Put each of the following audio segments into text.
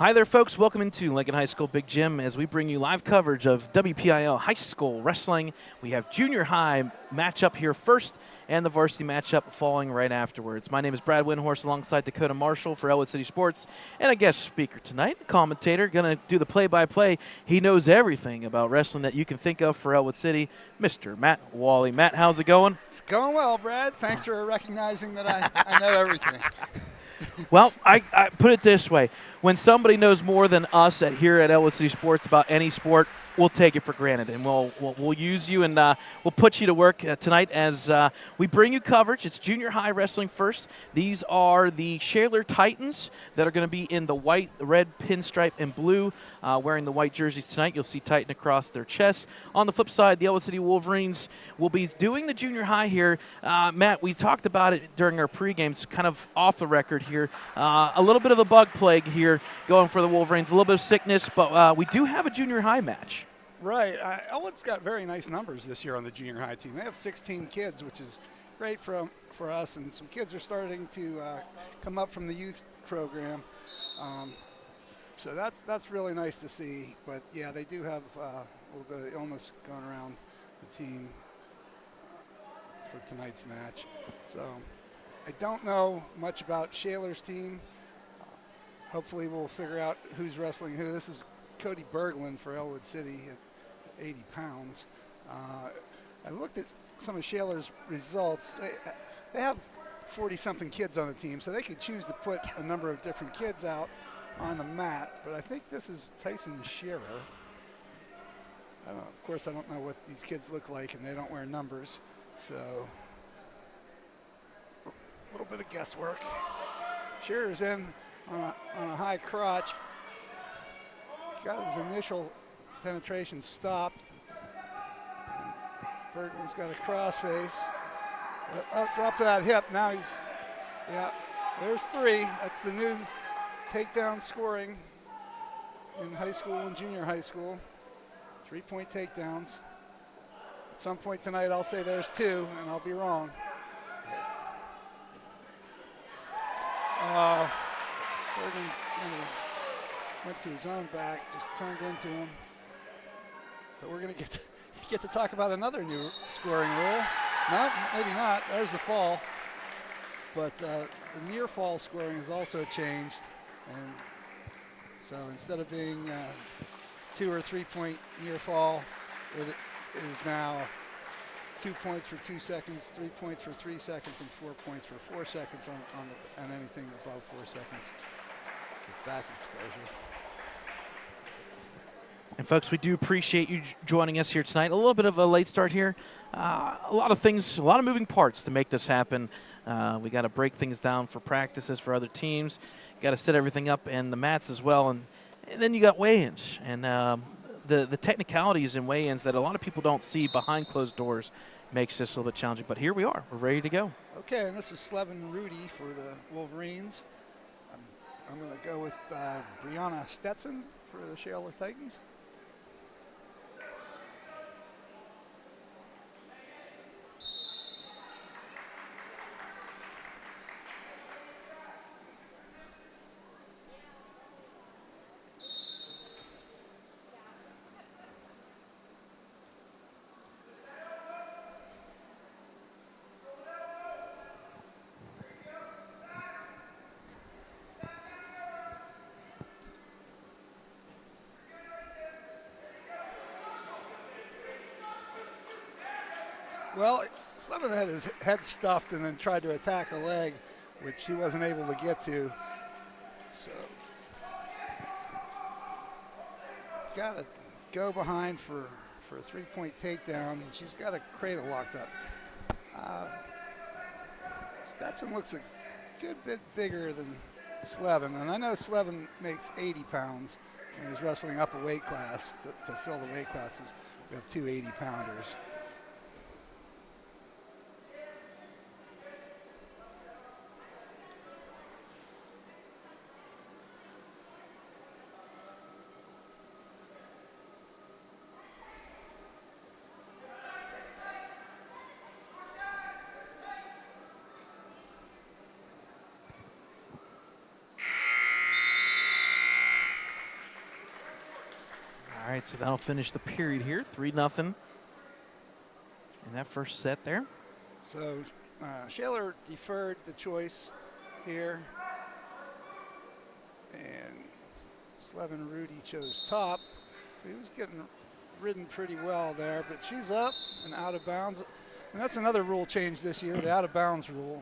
Hi there, folks. Welcome into Lincoln High School Big Gym as we bring you live coverage of WPIL High School Wrestling. We have junior high matchup here first and the varsity matchup following right afterwards. My name is Brad Windhorst alongside Dakota Marshall for Ellwood City Sports and a guest speaker tonight, a commentator, going to do the play-by-play. He knows everything about wrestling that you can think of for Ellwood City, Mr. Matt Wally. Matt, how's it going? It's going well, Brad. Thanks for recognizing that I know everything. Well, I put it this way. When somebody knows more than us here at Ellwood City Sports about any sport, we'll take it for granted, and we'll use you, and we'll put you to work tonight as we bring you coverage. It's junior high wrestling first. These are the Shaler Titans that are going to be in the white, red pinstripe, and blue, wearing the white jerseys tonight. You'll see Titan across their chest. On the flip side, the Ellwood City Wolverines will be doing the junior high here. Matt, we talked about it during our pregames, kind of off the record here. A little bit of a bug plague here going for the Wolverines, a little bit of sickness, but we do have a junior high match. Right. Ellwood's got very nice numbers this year on the junior high team. They have 16 kids, which is great for us, and some kids are starting to come up from the youth program. So that's really nice to see. But, yeah, they do have a little bit of illness going around the team for tonight's match. So I don't know much about Shaler's team. Hopefully we'll figure out who's wrestling who. This is Cody Berglund for Ellwood City at 80 pounds. I looked at some of Shaler's results. They have 40-something kids on the team, so they could choose to put a number of different kids out on the mat, but I think this is Tyson Shearer. Of course, I don't know what these kids look like, and they don't wear numbers, so a little bit of guesswork. Shearer's in on a high crotch. Got his initial penetration stopped. Bergman's got a crossface. Up, drop to that hip. Now there's three. That's the new takedown scoring in high school and junior high school. 3-point takedowns. At some point tonight, I'll say there's two, and I'll be wrong. Bergman went to his own back, just turned into him. But we're going to get to talk about another new scoring rule. No, maybe not. There's the fall. But the near fall scoring has also changed. And so instead of being 2 or 3 point near fall, it is now 2 points for 2 seconds, 3 points for 3 seconds, and 4 points for 4 seconds on anything above 4 seconds with back exposure. And, folks, we do appreciate you joining us here tonight. A little bit of a late start here. A lot of things, a lot of moving parts to make this happen. We got to break things down for practices for other teams. Got to set everything up and the mats as well. And then you got weigh-ins. And the technicalities in weigh-ins that a lot of people don't see behind closed doors makes this a little bit challenging. But here we are. We're ready to go. Okay, and this is Slevin Rudy for the Wolverines. I'm going to go with Brianna Stetson for the Shaler Titans. Well, Slevin had his head stuffed and then tried to attack a leg, which he wasn't able to get to. So, got to go behind for a 3-point takedown. She's got a cradle locked up. Stetson looks a good bit bigger than Slevin, and I know Slevin makes 80 pounds and he's wrestling up a weight class to fill the weight classes. We have two 80-pounders. right, so that'll finish the period here, 3-0 in that first set there. So Shaler deferred the choice here. And Slevin Rudy chose top. He was getting ridden pretty well there, but she's up and out of bounds. And that's another rule change this year, the out of bounds rule.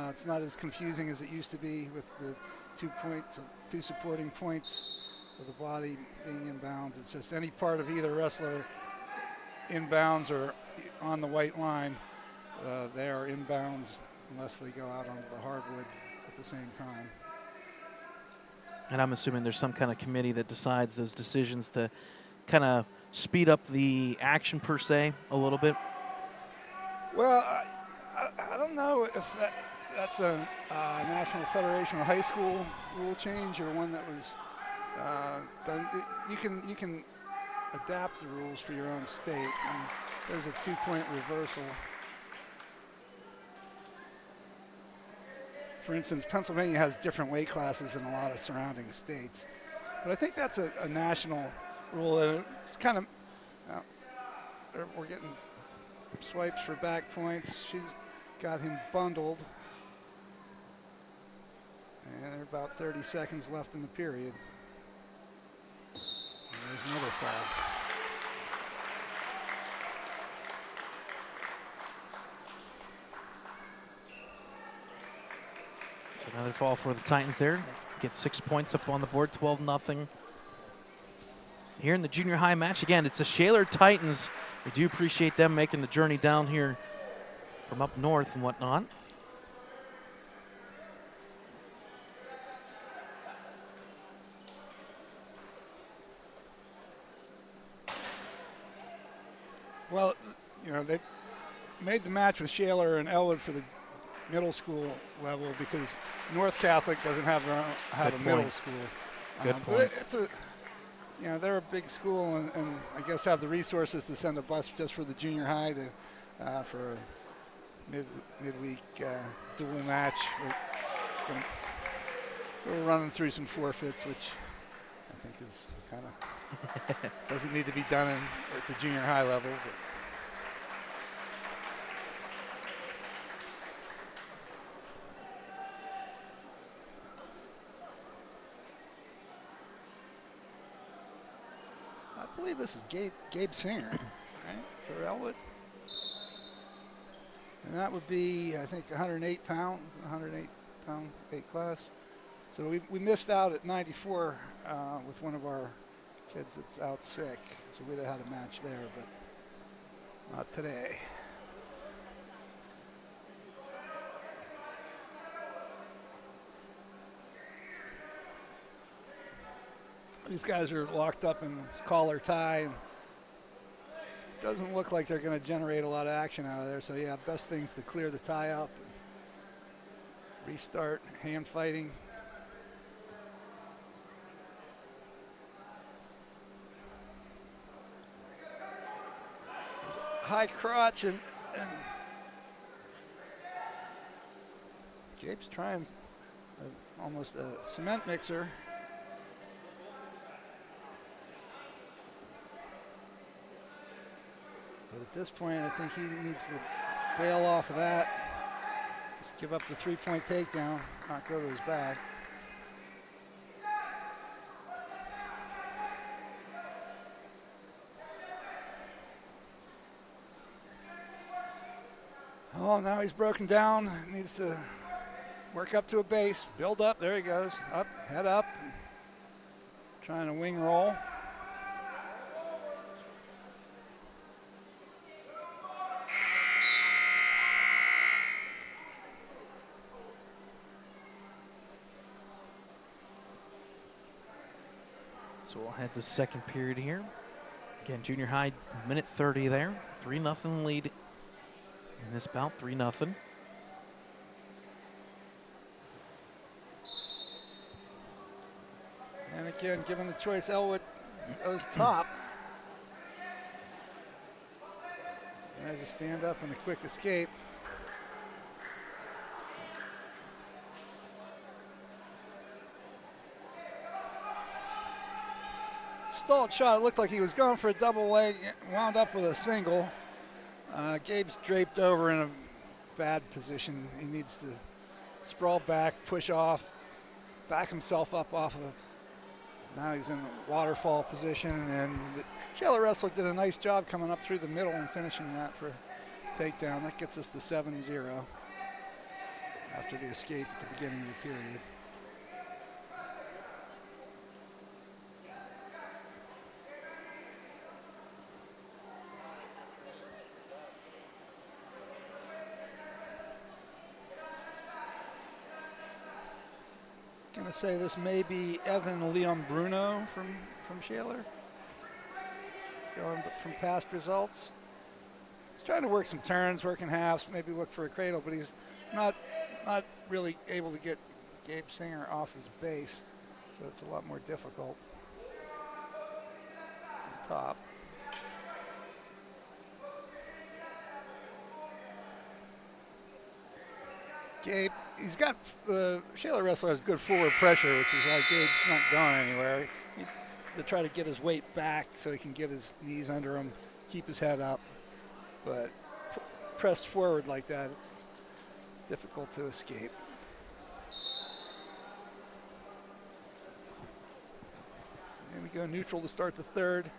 It's not as confusing as it used to be with the 2 points, 2 supporting points of the body being in bounds. It's just any part of either wrestler in bounds or on the white line, they are in bounds unless they go out onto the hardwood at the same time. And I'm assuming there's some kind of committee that decides those decisions to kind of speed up the action per se a little bit. Well, I don't know if that's a National Federation of High School rule change or one that was done. You can adapt the rules for your own state, and there's a 2-point reversal. For instance, Pennsylvania has different weight classes than a lot of surrounding states. But I think that's a national rule. And it's kind of, we're getting swipes for back points. She's got him bundled. And there are about 30 seconds left in the period. And there's another foul. Another fall for the Titans there. Get 6 points up on the board, 12-0. Here in the junior high match, again, it's the Shaler Titans. We do appreciate them making the journey down here from up north and whatnot. Well, they made the match with Shaler and Ellwood for the middle school level because North Catholic doesn't have a middle school. Good point. But they're a big school and I guess have the resources to send a bus just for the junior high to for a midweek dual match. So we're running through some forfeits, which I think is kind of doesn't need to be done at the junior high level. But I believe this is Gabe Singer, right, for Ellwood. And that would be, I think, 108 pound weight class. So we missed out at 94 with one of our kids that's out sick. So we'd have had a match there, but not today. These guys are locked up in this collar tie, and it doesn't look like they're going to generate a lot of action out of there. So yeah, best thing's to clear the tie up, and restart hand fighting. High crotch and Gabe's trying almost a cement mixer. But at this point, I think he needs to bail off of that. Just give up the 3-point takedown, not go to his back. Oh, now he's broken down. Needs to work up to a base, build up. There he goes. Up, head up. Trying to wing roll. So we'll head to second period here. Again, junior high, minute 30 there. 3-0 lead in this bout, 3-0. And again, given the choice, Ellwood goes top. There's a stand up and a quick escape. stalled shot. It looked like he was going for a double leg, wound up with a single. Gabe's draped over in a bad position. He needs to sprawl back, push off, back himself up off of it. Now he's in the waterfall position, and the Shaler wrestler did a nice job coming up through the middle and finishing that for a takedown. That gets us to 7-0 after the escape at the beginning of the period. Going to say this may be Evan Leon Bruno from Shaler, going from past results. He's trying to work some turns, working halves, maybe look for a cradle, but he's not really able to get Gabe Singer off his base, so it's a lot more difficult from top. Gabe, he's got the Shaler wrestler has good forward pressure, which is why Gabe's not going anywhere. He to try to get his weight back so he can get his knees under him, keep his head up. But pressed forward like that, it's difficult to escape. There we go, neutral to start the third.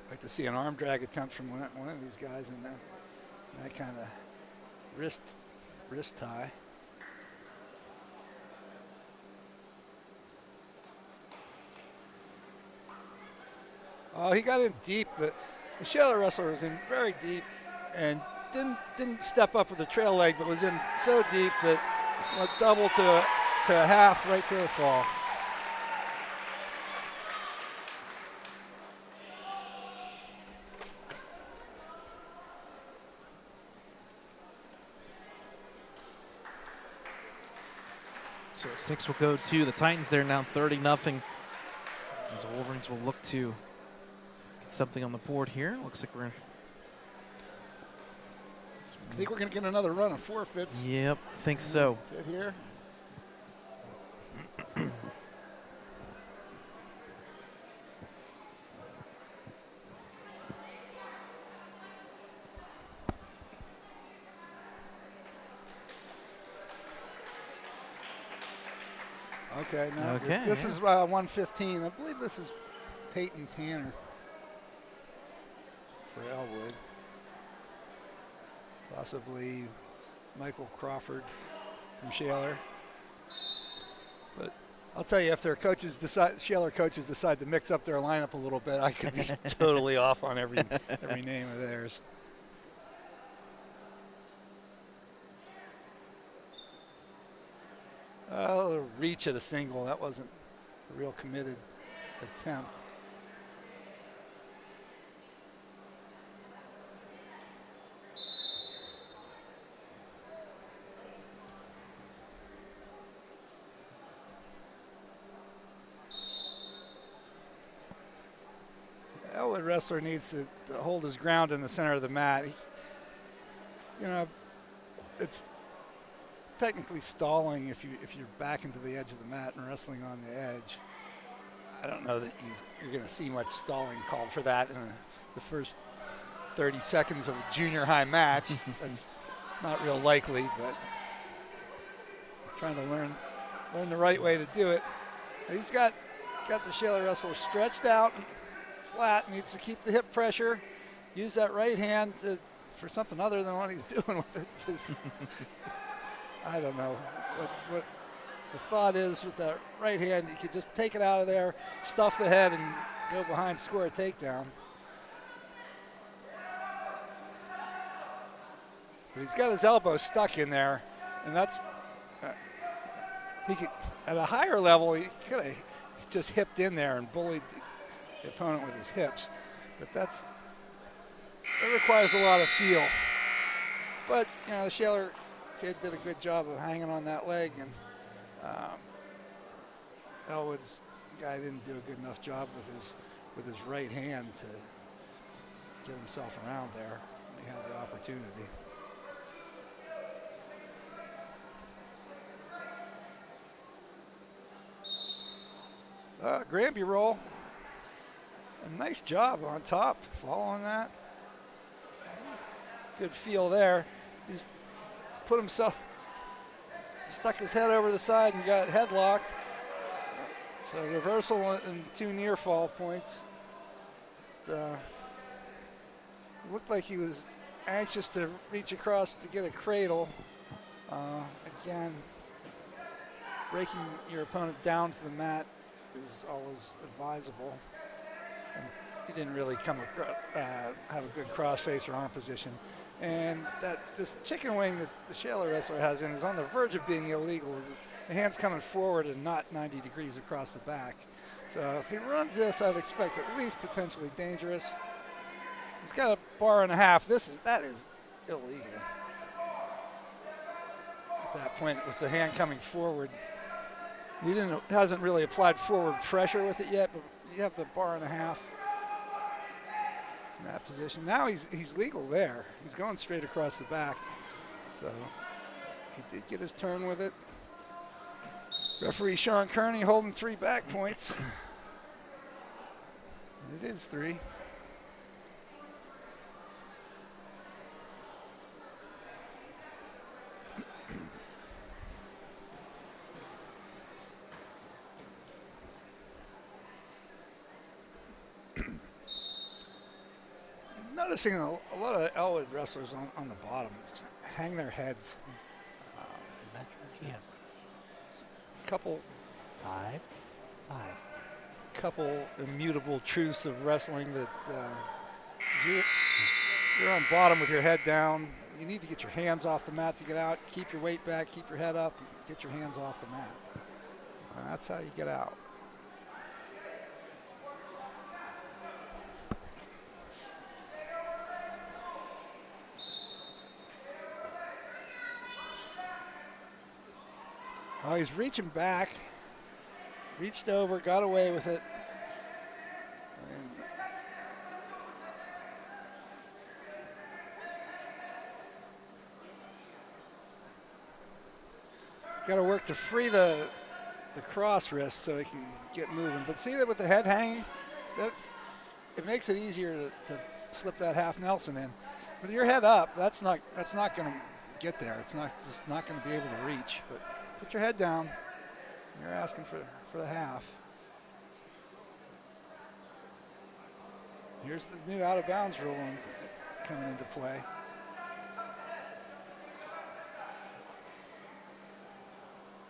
I'd like to see an arm drag attempt from one of these guys in that kind of wrist tie. Oh, he got in deep. The Shaler wrestler was in very deep and didn't step up with the trail leg, but was in so deep that went double to a half right to the fall. So 6 will go to the Titans. They're now 30-0. As the Wolverines will look to get something on the board here. Looks like we're. I think we're going to get another run of forfeits. Yep, I think so. Get here. Okay, now okay, this is 115. I believe this is Peyton Tanner for Ellwood. Possibly Michael Crawford from Shaler. But I'll tell you, if their Shaler coaches decide to mix up their lineup a little bit, I could be totally off on every name of theirs. Oh, reach at a single. That wasn't a real committed attempt. Ellwood wrestler needs to hold his ground in the center of the mat. It's technically stalling if you're back into the edge of the mat and wrestling on the edge. I don't know that you're going to see much stalling called for that in the first 30 seconds of a junior high match. That's not real likely, but trying to learn the right way to do it. He's got the Shaler wrestler stretched out, flat, needs to keep the hip pressure, use that right hand for something other than what he's doing with it. I don't know what the thought is with that right hand. You could just take it out of there, stuff the head, and go behind, score a takedown. But he's got his elbow stuck in there, and that's he could at a higher level. He could have just hipped in there and bullied the opponent with his hips, but that requires a lot of feel. But the Shaler kid did a good job of hanging on that leg, and Ellwood's guy didn't do a good enough job with his right hand to get himself around there when he had the opportunity. Granby roll. A nice job on top, following that. Good feel there. He's put himself, stuck his head over the side and got headlocked. So reversal and 2 near fall points. Looked like he was anxious to reach across to get a cradle. Again, breaking your opponent down to the mat is always advisable. And he didn't really come across, have a good crossface or arm position. And this chicken wing that the Shaler wrestler has in is on the verge of being illegal. The hand's coming forward and not 90 degrees across the back. So if he runs this, I'd expect at least potentially dangerous. He's got a bar and a half. That is illegal. At that point, with the hand coming forward, hasn't really applied forward pressure with it yet, but you have the bar and a half in that position. Now he's legal there. He's going straight across the back. So he did get his turn with it. Referee Sean Kearney holding 3 back points. It is 3. Noticing a lot of Ellwood wrestlers on the bottom just hang their heads. Couple immutable truths of wrestling that you're on bottom with your head down. You need to get your hands off the mat to get out. Keep your weight back, keep your head up, get your hands off the mat. That's how you get out. Oh, he's reaching back, reached over, got away with it. Got to work to free the cross wrist so he can get moving. But see that with the head hanging, it makes it easier to slip that half Nelson in. With your head up, that's not going to get there. It's just not going to be able to reach. But put your head down. You're asking for the half. Here's the new out of bounds rule coming into play.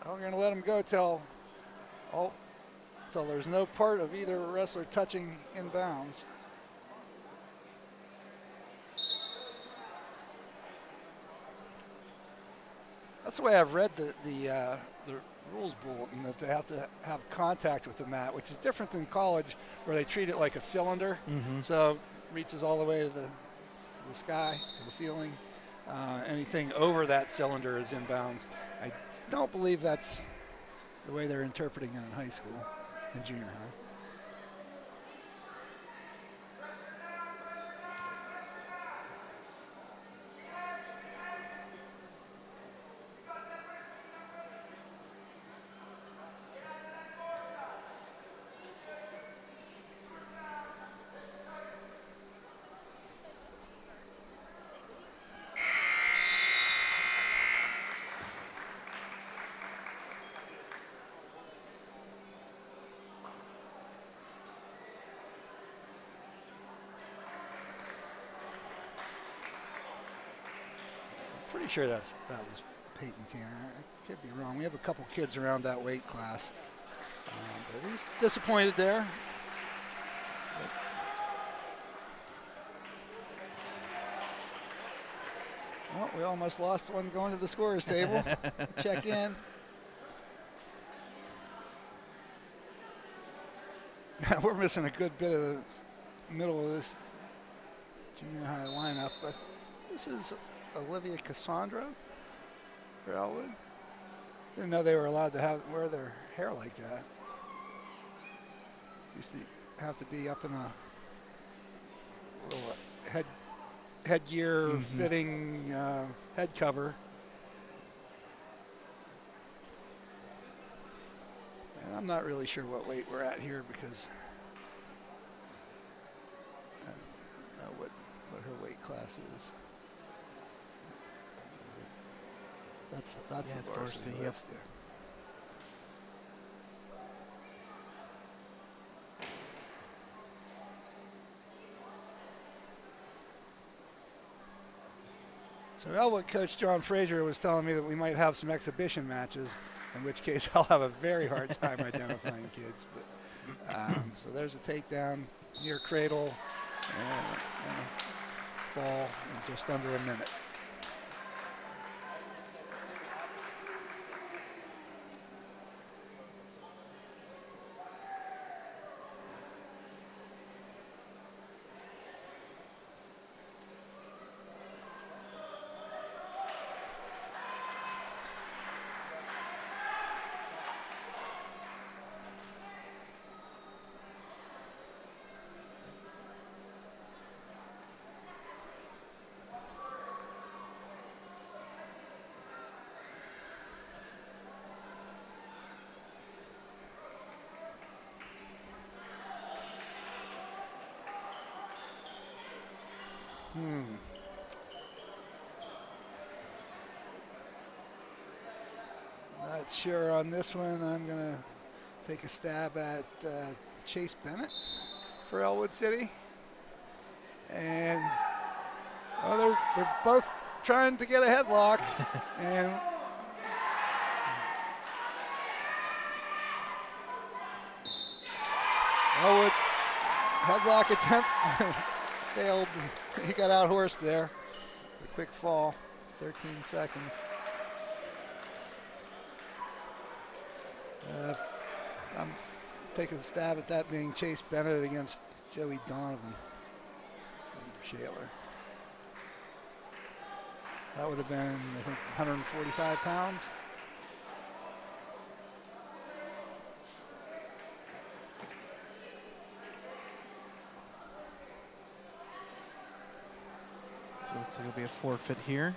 Oh, we're going to let him go till there's no part of either wrestler touching in bounds. That's the way I've read the rules bulletin, that they have to have contact with the mat, which is different than college where they treat it like a cylinder. Mm-hmm. So reaches all the way to the sky, to the ceiling. Anything over that cylinder is in bounds. I don't believe that's the way they're interpreting it in high school and junior high. Pretty sure that was Peyton Tanner. I could be wrong. We have a couple kids around that weight class. But he's disappointed there. Well, we almost lost one going to the scorer's table. Check in. We're missing a good bit of the middle of this junior high lineup. But this is Olivia Cassandra for Ellwood. Didn't know they were allowed to wear their hair like that. Used to have to be up in a little headgear fitting head cover. And I'm I'm not really sure what weight we're at here because I don't know what her weight class is. That's Yeah, the varsity yep. list, yeah. So Ellwood coach John Frazier was telling me that we might have some exhibition matches, in which case I'll have a very hard time identifying kids. But so there's a takedown near cradle and a fall in just under a minute. Not sure on this one. I'm going to take a stab at Chase Bennett for Ellwood City. And they're both trying to get a headlock. And Ellwood headlock attempt failed. He got out horsed there. A quick fall, 13 seconds. I'm taking a stab at that being Chase Bennett against Joey Donovan from Shaler. That would have been, I think, 145 pounds. So it looks like it'll be a forfeit here.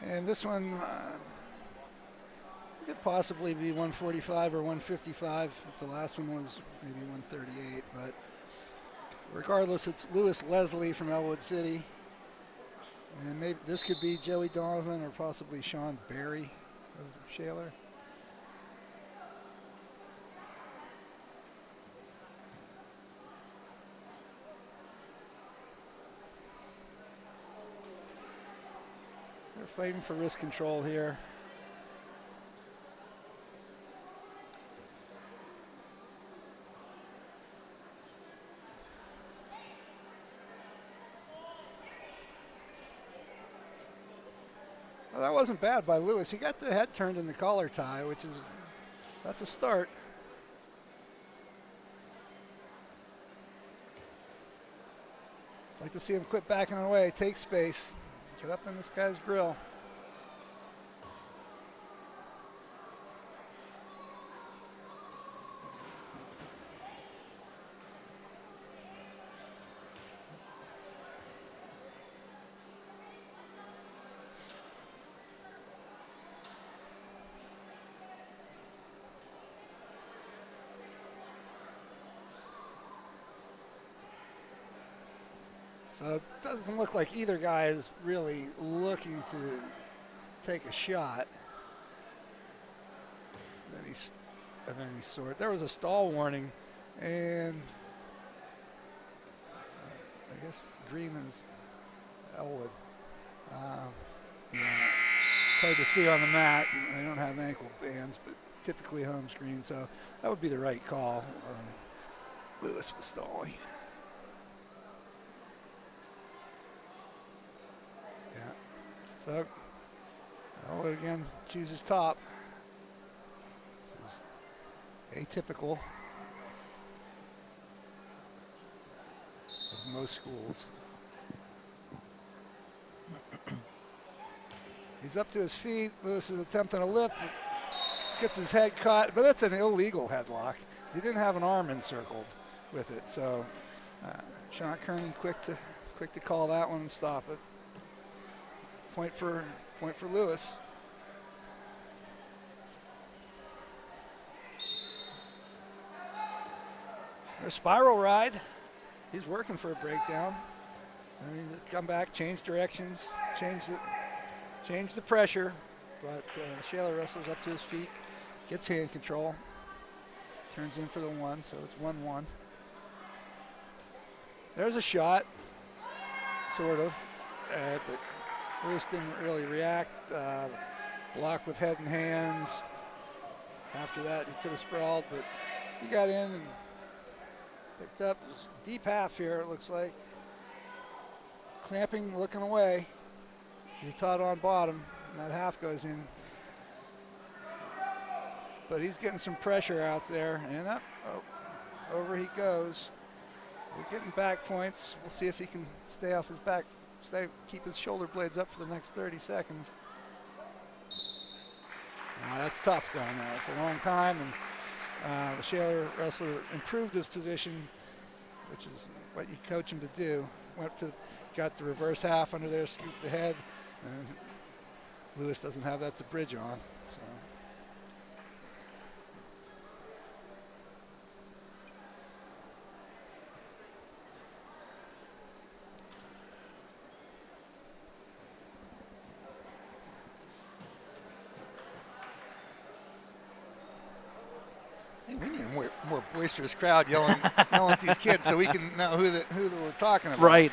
And this one could possibly be 145 or 155 if the last one was maybe 138. But regardless, it's Lewis Leslie from Ellwood City. And maybe this could be Joey Donovan or possibly Sean Barry of Shaler. They're fighting for wrist control here. Well, that wasn't bad by Lewis. He got the head turned in the collar tie, that's a start. Like to see him quit backing away, take space, get up in this guy's grill. So it doesn't look like either guy is really looking to take a shot of any sort. There was a stall warning, and I guess green is Ellwood. Yeah, it's hard to see on the mat. They don't have ankle bands, but typically home screen, so that would be the right call. Lewis was stalling. So, Ellwood again chooses top. This is atypical of most schools. He's up to his feet. Lewis is attempting a lift. Gets his head caught, but it's an illegal headlock. He didn't have an arm encircled with it, so Sean Kearney quick to call that one and stop it. Point for Lewis. A spiral ride. He's working for a breakdown. And he's come back, change directions, change the pressure. But Shaler wrestles up to his feet, gets hand control, turns in for the 1, so it's 1-1. There's a shot, sort of, but Lewis didn't really react. Block with head and hands. After that, he could have sprawled, but he got in and picked up. It was deep half here, it looks like. Clamping, looking away. Jutad on bottom, and that half goes in. But he's getting some pressure out there, and up, over he goes. We're getting back points. We'll see if he can stay off his back, keep his shoulder blades up for the next 30 seconds. Now that's tough down there. It's a long time, and the Shaler wrestler improved his position, which is what you coach him to do. Got the reverse half under there, scooped the head, and Lewis doesn't have that to bridge on. So. Hey, we need a more boisterous crowd yelling at these kids so we can know who we're talking about. Right.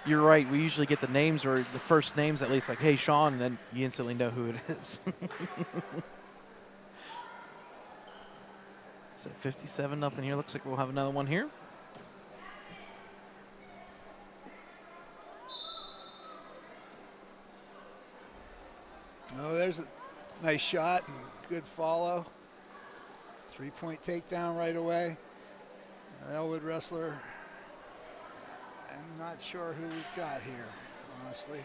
You're right. We usually get the names or the first names at least, like, hey, Sean, and then you instantly know who it is. So 57-0 here. Looks like we'll have another one here. Oh, there's a nice shot and good follow. 3-point takedown right away. Ellwood wrestler. I'm not sure who we've got here, honestly.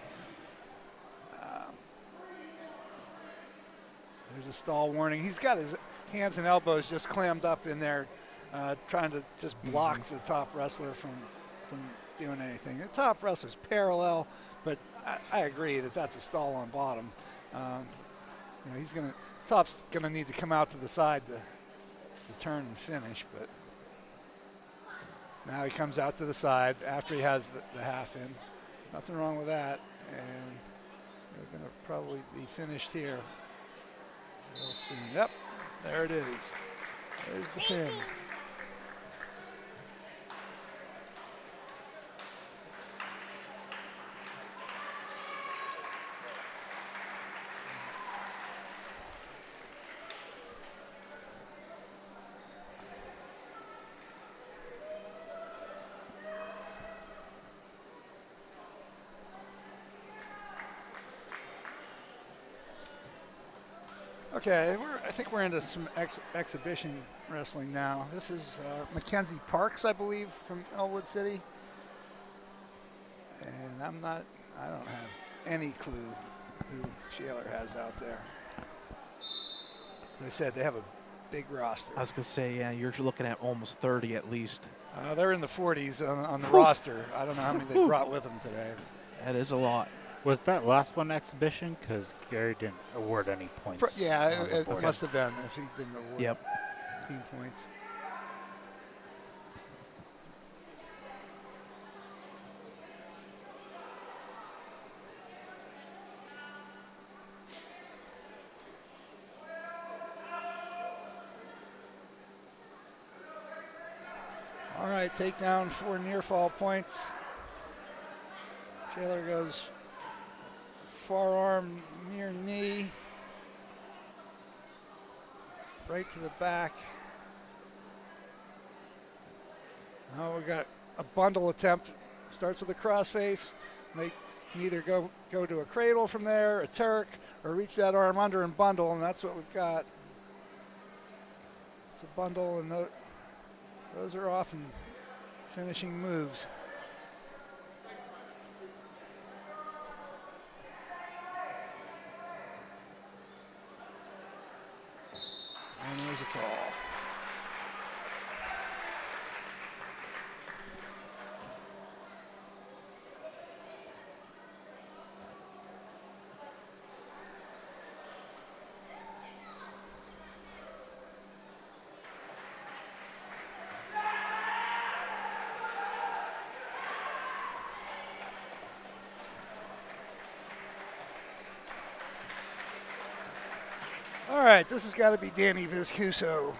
There's a stall warning. He's got his hands and elbows just clammed up in there, trying to just block the top wrestler from doing anything. The top wrestler's parallel, but I agree that's a stall on bottom. Top's gonna need to come out to the side to turn and finish, but now he comes out to the side after he has the half in. Nothing wrong with that, and we're gonna probably be finished here real soon. Yep, there it is. There's the pin. Okay, I think we're into some exhibition wrestling now. This is Mackenzie Parks, I believe, from Ellwood City. And I don't have any clue who Shaler has out there. As I said, they have a big roster. I was going to say, yeah, you're looking at almost 30 at least. They're in the 40s on the roster. I don't know how many they brought with them today. That is a lot. Was that last one exhibition? Because Gary didn't award any points. It must have been if he didn't award team points. All right, takedown for near fall points. Shaler goes forearm near knee, right to the back. Now we got a bundle attempt. Starts with a crossface. They can either go to a cradle from there, a Turk, or reach that arm under and bundle, and that's what we've got. It's a bundle, and those are often finishing moves. And there's a call. All right, this has got to be Danny Viscuso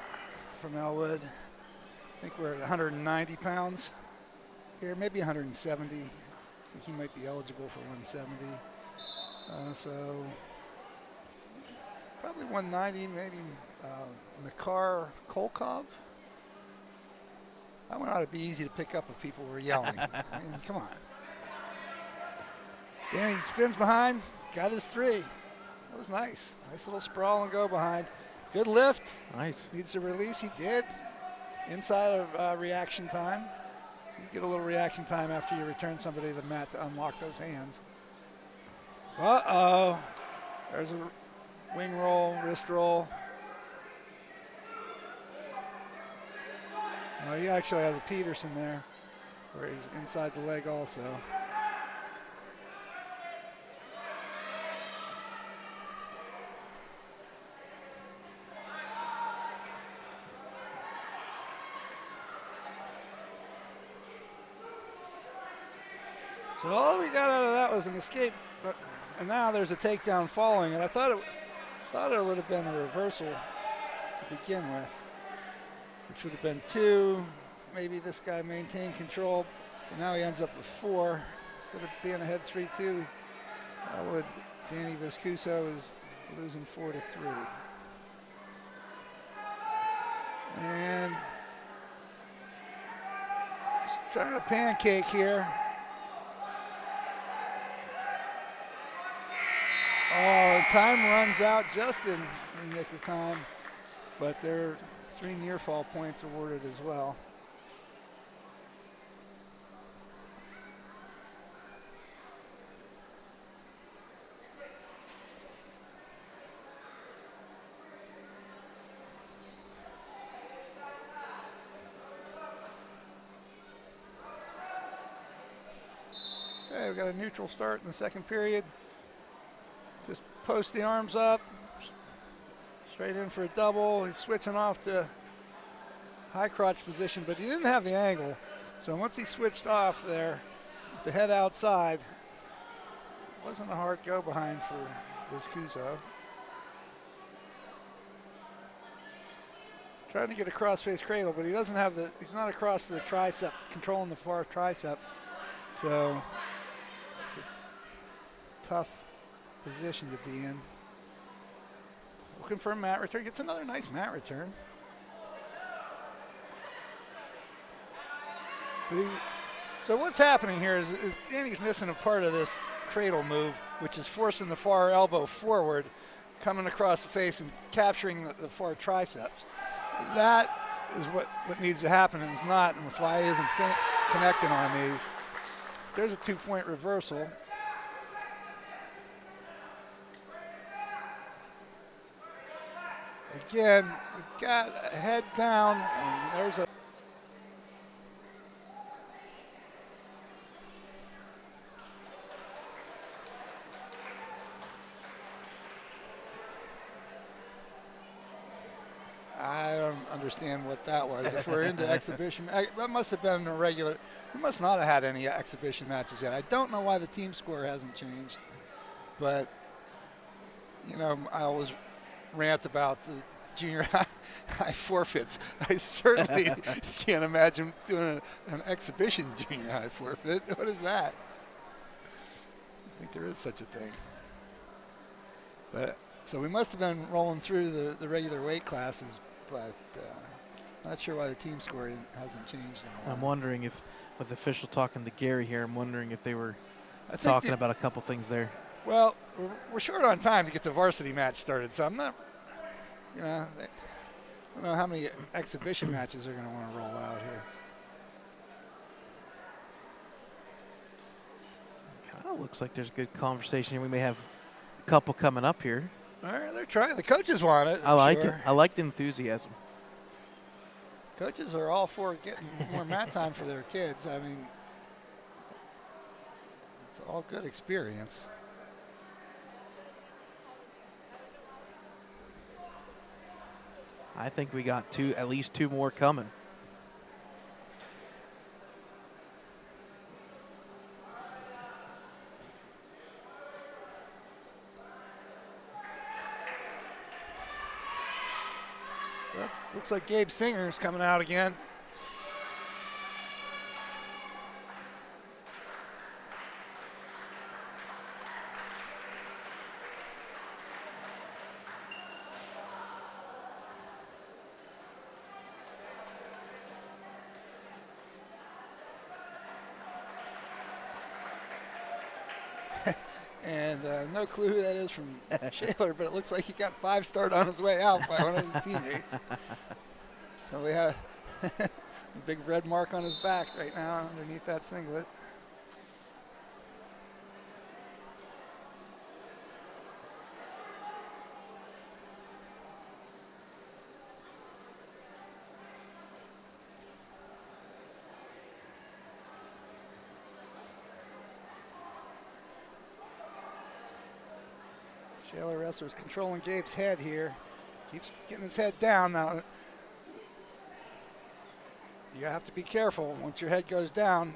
from Ellwood. I think we're at 190 pounds here, maybe 170. I think he might be eligible for 170. So probably 190, maybe Makar Kolkov. That one ought to be easy to pick up if people were yelling. I mean, come on. Danny spins behind, got his 3. That was nice. Nice little sprawl and go behind. Good lift. Nice. Needs a release. He did. Inside of reaction time. So you get a little reaction time after you return somebody to the mat to unlock those hands. Uh-oh. There's a wing roll, wrist roll. Oh, he actually has a Peterson there where he's inside the leg also. So all we got out of that was an escape, and now there's a takedown following it. I thought it would have been a reversal to begin with, which would have been 2. Maybe this guy maintained control, but now he ends up with 4 instead of being ahead 3-2. Danny Viscuso is losing 4-3, and just trying to pancake here. Oh, time runs out just in the nick of time, but there are 3 near fall points awarded as well. Okay, we've got a neutral start in the second period. Just post the arms up, straight in for a double. He's switching off to high crotch position, but he didn't have the angle. So once he switched off there, with the head outside, it wasn't a hard go behind for Viscuso. Trying to get a cross-face cradle, but he doesn't have he's not across the tricep, controlling the far tricep. So it's a tough position to be in. Looking for a mat return. Gets another nice mat return. So what's happening here is Danny's missing a part of this cradle move, which is forcing the far elbow forward, coming across the face and capturing the far triceps. That is what needs to happen, and it's not, and that's why he isn't connecting on these. There's a 2-point reversal. Again, we got a head down, and there's a I don't understand what that was. If we're into exhibition, that must have been a regular. We must not have had any exhibition matches yet. I don't know why the team score hasn't changed, but you know, I always rant about the junior high forfeits. I certainly can't imagine doing an exhibition junior high forfeit. What is that? I think there is such a thing. But so we must have been rolling through the regular weight classes, but not sure why the team score hasn't changed in a while. I'm wondering if, with the official talking to Gary here, I'm wondering if they were talking about a couple things there. Well, we're short on time to get the varsity match started, so I'm not, you know, I don't know how many exhibition matches they're going to want to roll out here. Kind of looks like there's good conversation here. We may have a couple coming up here. All right, they're trying. The coaches want it. I like it. I like the enthusiasm. Coaches are all for getting more mat time for their kids. I mean, it's all good experience. I think we got at least two more coming. Looks like Gabe Singer's coming out again. And no clue who that is from Shaler, but it looks like he got 5-starred on his way out by one of his teammates. So we have a big red mark on his back right now underneath that singlet. Shaler wrestler's controlling Gabe's head here. Keeps getting his head down now. You have to be careful. Once your head goes down,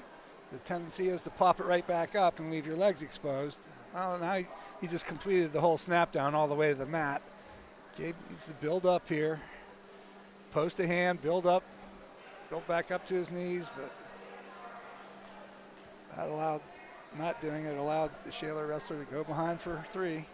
the tendency is to pop it right back up and leave your legs exposed. Oh, now he just completed the whole snap down all the way to the mat. Gabe needs to build up here. Post a hand, build up, build back up to his knees, but that allowed, not doing it, allowed the Shaler wrestler to go behind for 3.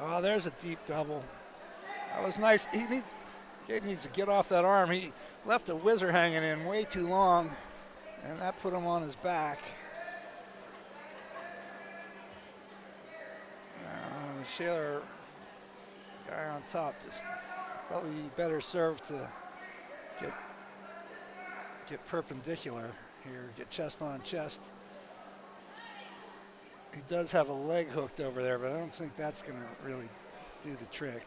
Oh, there's a deep double. That was nice. Gabe needs to get off that arm. He left a whizzer hanging in way too long, and that put him on his back. Shaler guy on top just probably better served to get perpendicular here, get chest on chest. He does have a leg hooked over there, but I don't think that's going to really do the trick.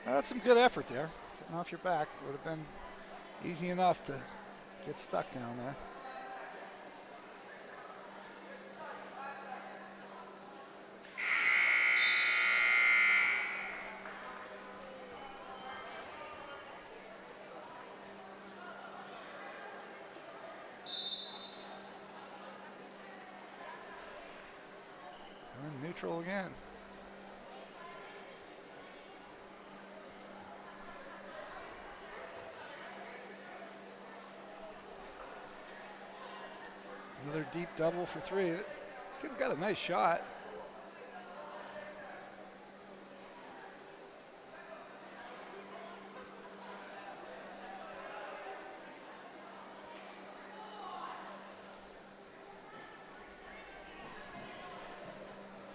Well, that's some good effort there. Getting off your back would have been easy enough to get stuck down there. Neutral again. Another deep double for 3. This kid's got a nice shot.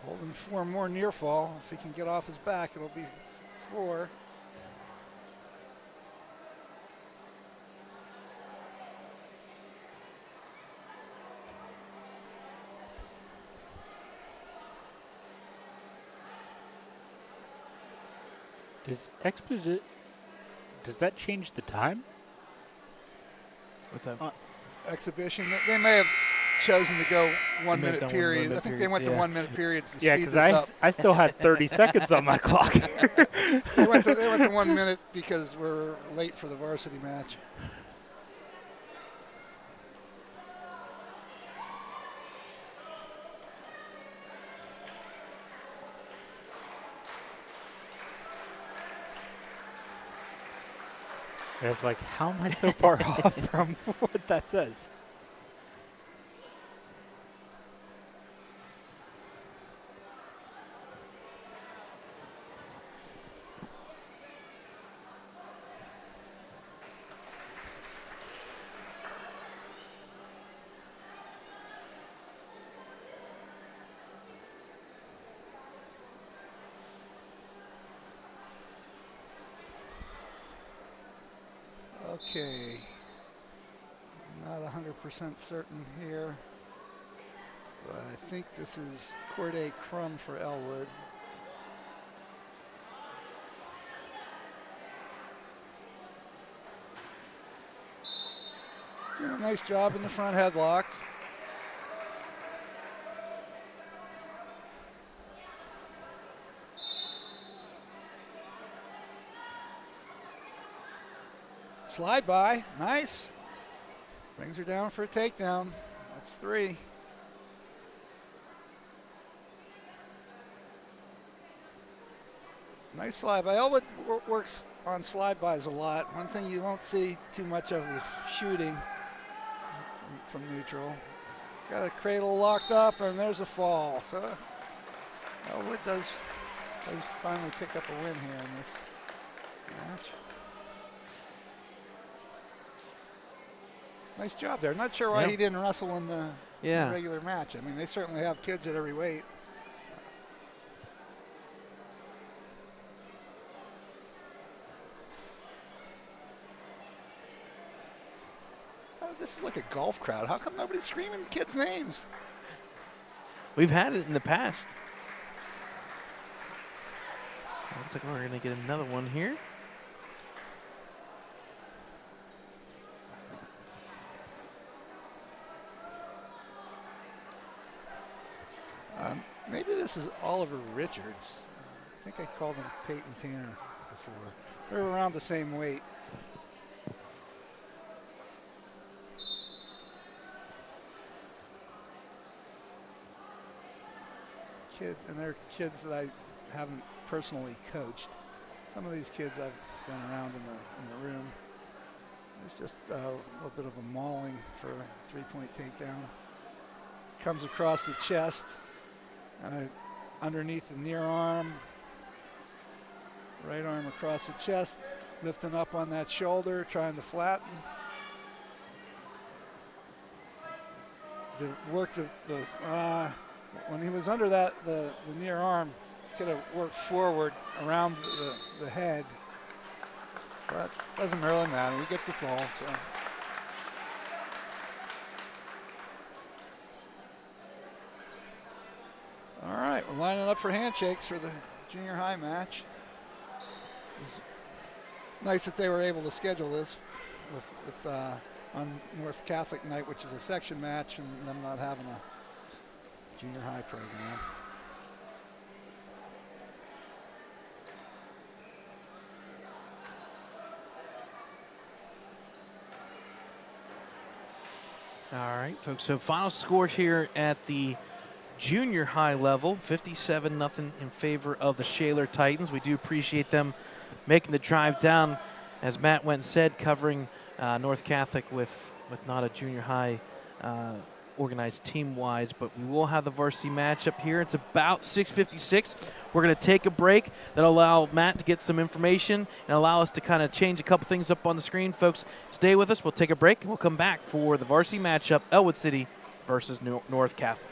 Holding 4 more near fall. If he can get off his back, it'll be 4. Does that change the time? What's that? Exhibition. They may have chosen to go 1 minute period. I think they went to 1 minute periods to speed this up. I still had 30 seconds on my clock. They went to 1 minute because we're late for the varsity match. It's like, how am I so far off from what that says? Okay. Not 100% certain here. But I think this is Corday Crum for Ellwood. Doing a nice job in the front headlock. Slide by, nice. Brings her down for a takedown. That's 3. Nice slide by. Ellwood works on slide bys a lot. One thing you won't see too much of is shooting from neutral. Got a cradle locked up, and there's a fall. So Ellwood does finally pick up a win here in this match. Nice job there. Not sure why he didn't wrestle in the regular match. I mean, they certainly have kids at every weight. This is like a golf crowd. How come nobody's screaming kids' names? We've had it in the past. Looks like we're going to get another one here. Maybe this is Oliver Richards. I think I called him Peyton Tanner before. They're around the same weight. And they're kids that I haven't personally coached. Some of these kids I've been around in the room. There's just a little bit of a mauling for a 3-point takedown. Comes across the chest and underneath the near arm. Right arm across the chest, lifting up on that shoulder, trying to flatten. To work when he was under that, the near arm, could have worked forward around the head. But doesn't really matter. He gets the fall. So. All right, we're lining up for handshakes for the junior high match. It's nice that they were able to schedule this with on North Catholic night, which is a section match, and them not having a junior high program. All right, folks. So final score here at the junior high level, 57-0 in favor of the Shaler Titans. We do appreciate them making the drive down, as Matt went and said, covering North Catholic with not a junior high organized team-wise, but we will have the varsity matchup here. It's about 6:56. We're going to take a break. That'll allow Matt to get some information and allow us to kind of change a couple things up on the screen. Folks, stay with us. We'll take a break, and we'll come back for the varsity matchup, Ellwood City versus North Catholic.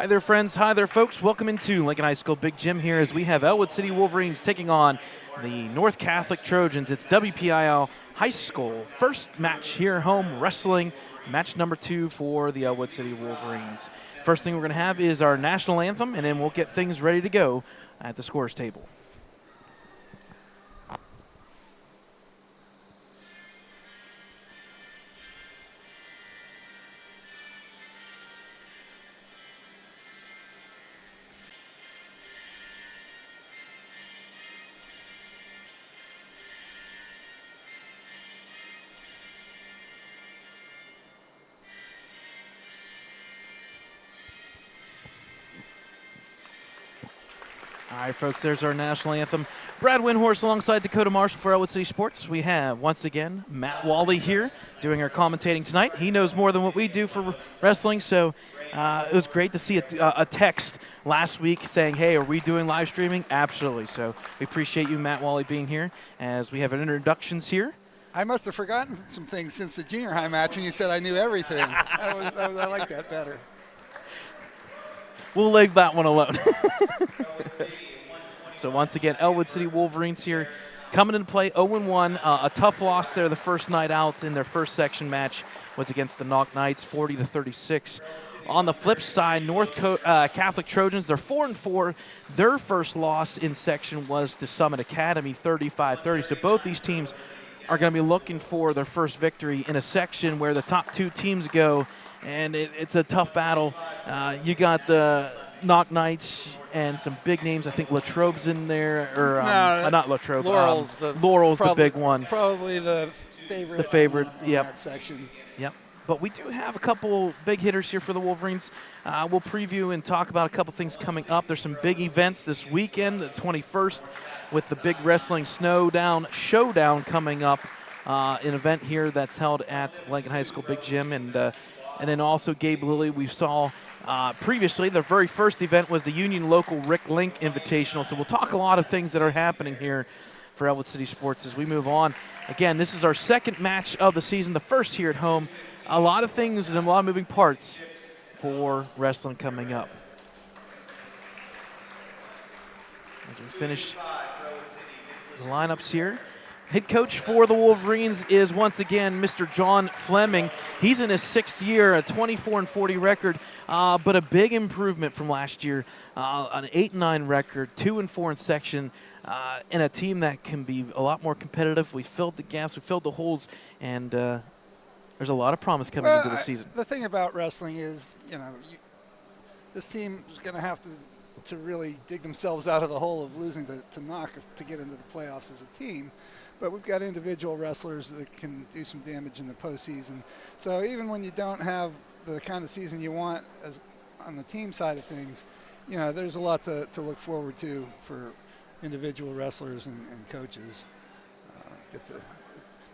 Hi there, friends. Hi there, folks. Welcome into Lincoln High School Big Gym here as we have Ellwood City Wolverines taking on the North Catholic Trojans. It's WPIL High School. First match here, home wrestling, match number 2 for the Ellwood City Wolverines. First thing we're going to have is our national anthem, and then we'll get things ready to go at the scores table. All right, folks, there's our national anthem. Brad Windhorse alongside Dakota Marshall for Ellwood City Sports. We have, once again, Matt Wally here doing our commentating tonight. He knows more than what we do for wrestling, so it was great to see a text last week saying, hey, are we doing live streaming? Absolutely. So we appreciate you, Matt Wally, being here as we have introductions here. I must have forgotten some things since the junior high match when you said I knew everything. I like that better. We'll leave that one alone. So once again, Ellwood City Wolverines here coming into play 0-1. A tough loss there the first night out in their first section match was against the Knock Knights, 40-36. On the flip side, Catholic Trojans, they're 4-4. Their first loss in section was to Summit Academy, 35-30. So both these teams are going to be looking for their first victory in a section where the top two teams go, and it's a tough battle. You got the Knock Knights and some big names. I think Latrobe's in there, or not Latrobe. Laurel's the big one. Probably the favorite. The favorite, in that section. Yep. But we do have a couple big hitters here for the Wolverines. We'll preview and talk about a couple things coming up. There's some big events this weekend, the 21st, with the big wrestling showdown coming up. An event here that's held at Lincoln High School Big Gym, and then also Gabe Lilly. We saw previously the very first event was the Union Local Rick Link Invitational. So we'll talk a lot of things that are happening here for Ellwood City Sports as we move on. Again, this is our second match of the season, the first here at home. A lot of things and a lot of moving parts for wrestling coming up. As we finish the lineups here. Head coach for the Wolverines is once again Mr. John Fleming. He's in his sixth year, a 24-40 record, but a big improvement from last year. An 8-9 record, 2-4 in section, and a team that can be a lot more competitive. We filled the gaps, we filled the holes, and there's a lot of promise coming into the season. The thing about wrestling is, this team is going to have to really dig themselves out of the hole of losing to Knock to get into the playoffs as a team. But we've got individual wrestlers that can do some damage in the postseason. So even when you don't have the kind of season you want as on the team side of things, there's a lot to look forward to for individual wrestlers and coaches. It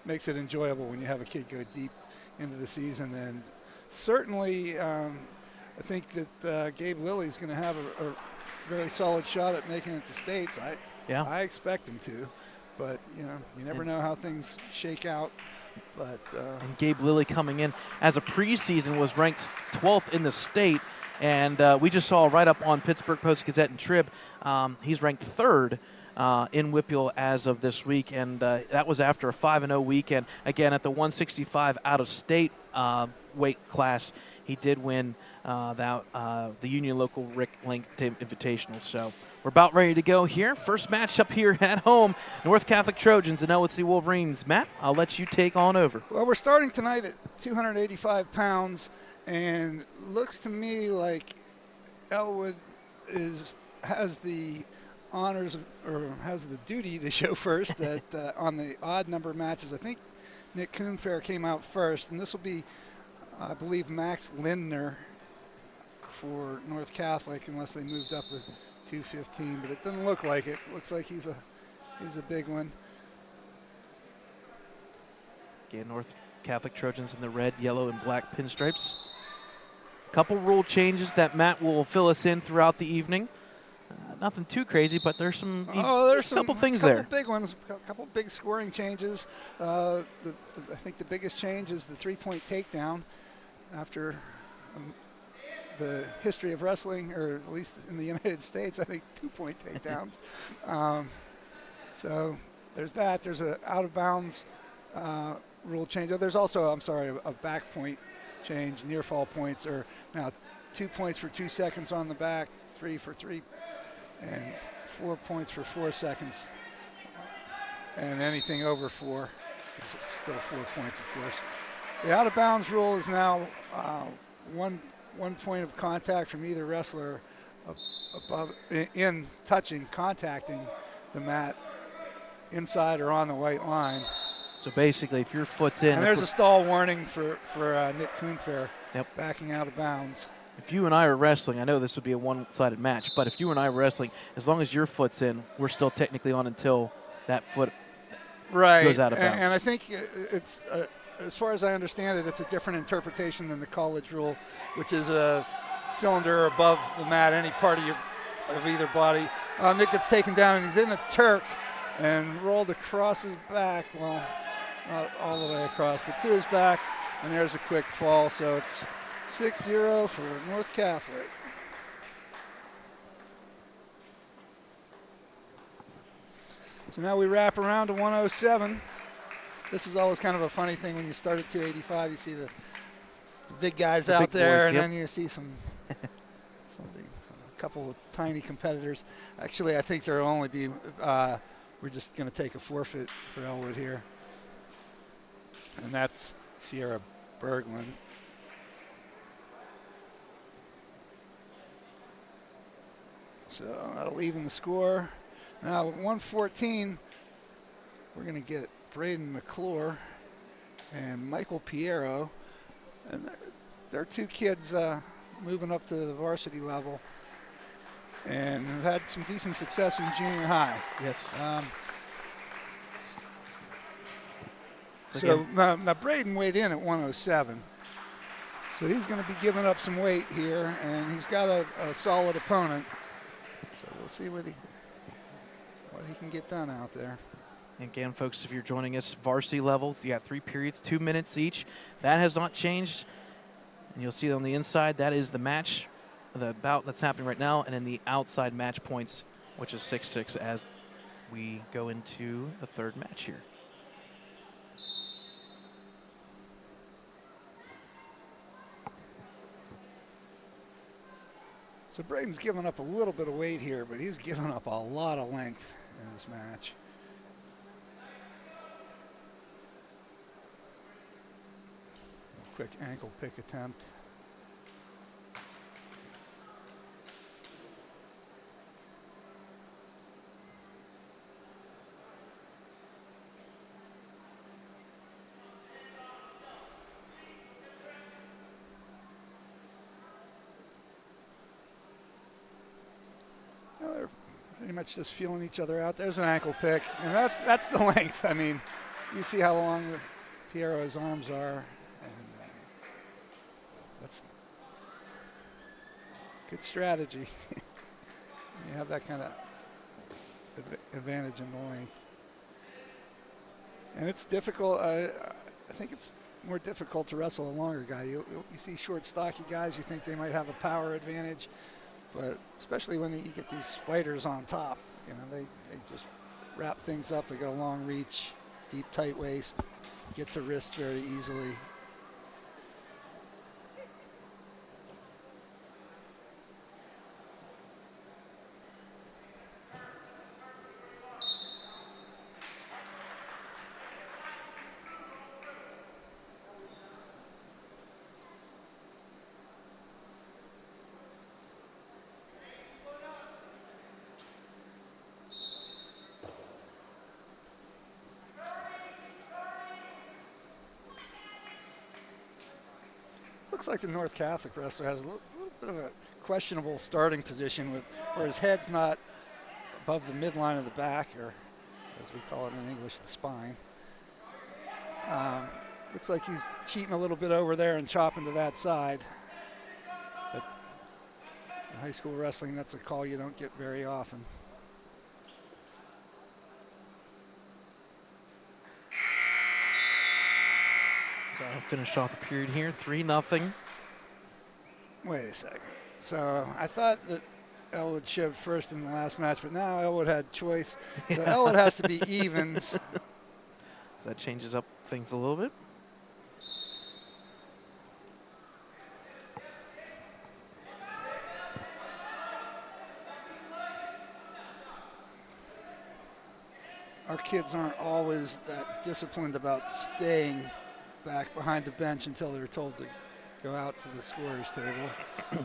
makes it enjoyable when you have a kid go deep into the season. And certainly I think that Gabe Lilly's going to have a very solid shot at making it to states. I expect him to. But, you never know how things shake out. But and Gabe Lilly coming in as a preseason was ranked 12th in the state. And we just saw right up on Pittsburgh Post-Gazette and Trib, he's ranked 3rd in WPIAL as of this week. And that was after a 5-0 weekend. Again, at the 165 out-of-state weight class, he did win the Union Local Rick Link Invitational. So we're about ready to go here. First match up here at home, North Catholic Trojans and Ellwood City Wolverines. Matt, I'll let you take on over. Well, we're starting tonight at 285 pounds, and looks to me like Ellwood has the honors or has the duty to show first that on the odd number matches. I think Nick Kuhnfair came out first, and this will be, I believe, Max Lindner for North Catholic, unless they moved up with 215, but it doesn't look like it. Looks like he's a big one. Again, North Catholic Trojans in the red, yellow, and black pinstripes. Couple rule changes that Matt will fill us in throughout the evening. Nothing too crazy, but there's some couple things there. Big ones, a couple big scoring changes. I think the biggest change is the 3-point takedown after the history of wrestling, or at least in the United States, I think 2-point takedowns. So there's that. There's an out-of-bounds rule change. There's also, a back point change. Near fall points are now 2 points for 2 seconds on the back, 3 for 3, and 4 points for 4 seconds. And anything over 4 is still 4 points, of course. The out-of-bounds rule is now one point of contact from either wrestler above in contacting the mat inside or on the white line. So basically, if your foot's in, and there's a stall warning for Nick Kuhnfair, yep, backing out of bounds. If you and I are wrestling, I know this would be a one-sided match, but if you and I are wrestling, as long as your foot's in, we're still technically on until that foot goes out of bounds. And I think it's, as far as I understand it, it's a different interpretation than the college rule, which is a cylinder above the mat, any part of either body. Nick gets taken down, and he's in a Turk and rolled across his back. Well, not all the way across, but to his back, and there's a quick fall. So it's 6-0 for North Catholic. So now we wrap around to 107. This is always kind of a funny thing when you start at 285. You see the big guys out there, boys, and yep. then you see a couple of tiny competitors. Actually, I think there will only be, we're just going to take a forfeit for Ellwood here. And that's Sierra Berglund. So that'll even the score. Now, at 114, we're going to get Braden McClure and Michael Piero. And they're two kids moving up to the varsity level and have had some decent success in junior high. Yes. So now Braden weighed in at 107. So he's going to be giving up some weight here, and he's got a solid opponent. So we'll see what he can get done out there. Again, folks, if you're joining us, varsity level, you got 3 periods, 2 minutes each. That has not changed. And you'll see on the inside, that is the match, the bout that's happening right now, and then the outside match points, which is 6-6 as we go into the third match here. So Braden's given up a little bit of weight here, but he's given up a lot of length in this match. Quick ankle pick attempt. Well, they're pretty much just feeling each other out. There's an ankle pick, and that's the length. I mean, you see how long Piero's arms are. That's good strategy. You have that kind of advantage in the length. And it's difficult. I think it's more difficult to wrestle a longer guy. You see short, stocky guys, you think they might have a power advantage. But especially when you get these spiders on top, you know, they just wrap things up. They go long reach, deep, tight waist, get to wrists very easily. Looks like the North Catholic wrestler has a little bit of a questionable starting position where his head's not above the midline of the back, or as we call it in English, the spine. Looks like he's cheating a little bit over there and chopping to that side. But in high school wrestling, that's a call you don't get very often. So I'll finish off the period here, 3-0. Wait a second. So I thought that Ellwood showed first in the last match, but now Ellwood had choice. So Ellwood has to be evens. So that changes up things a little bit. Our kids aren't always that disciplined about staying back behind the bench until they're told to go out to the scorer's table.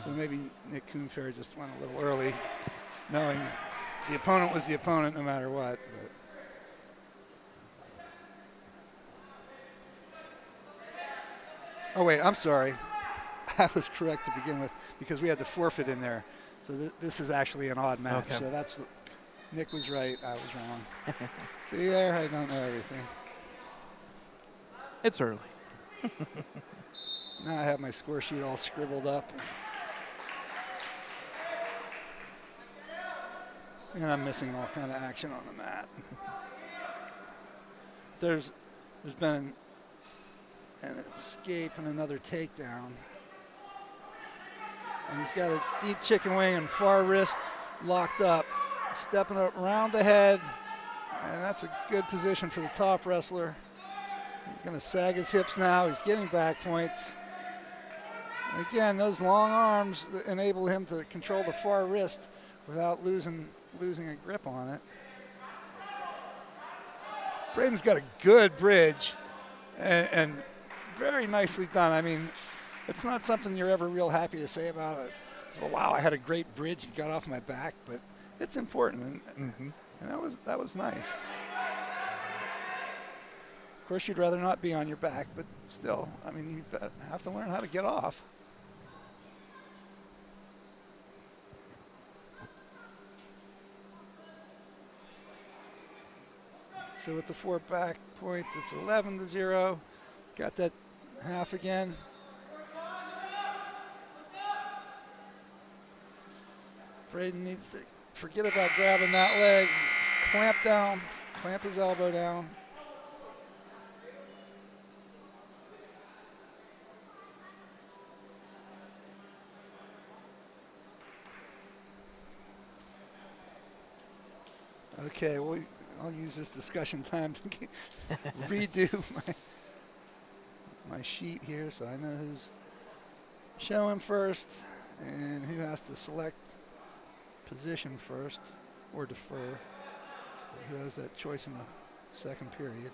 So maybe Nick Kuhnfair just went a little early, knowing the opponent was the opponent no matter what. But oh, wait, I'm sorry. I was correct to begin with because we had the forfeit in there. So this is actually an odd match. Okay. So that's Nick was right. I was wrong. See there, I don't know everything. It's early. Now I have my score sheet all scribbled up. And I'm missing all kind of action on the mat. There's been an escape and another takedown. And he's got a deep chicken wing and far wrist locked up. Stepping up around the head. And that's a good position for the top wrestler. He's going to sag his hips now. He's getting back points. And again, those long arms enable him to control the far wrist without losing a grip on it. Braden's got a good bridge and very nicely done. I mean, it's not something you're ever real happy to say about it. Well, wow, I had a great bridge and got off my back, but it's important, and that was nice. Of course, you'd rather not be on your back, but still, I mean, you have to learn how to get off. So with the 4 back points, it's 11-0. Got that half again. Braden needs to forget about grabbing that leg. Clamp down, clamp his elbow down. Okay, well, I'll use this discussion time to redo my sheet here so I know who's showing first and who has to select position first or defer, or who has that choice in the second period.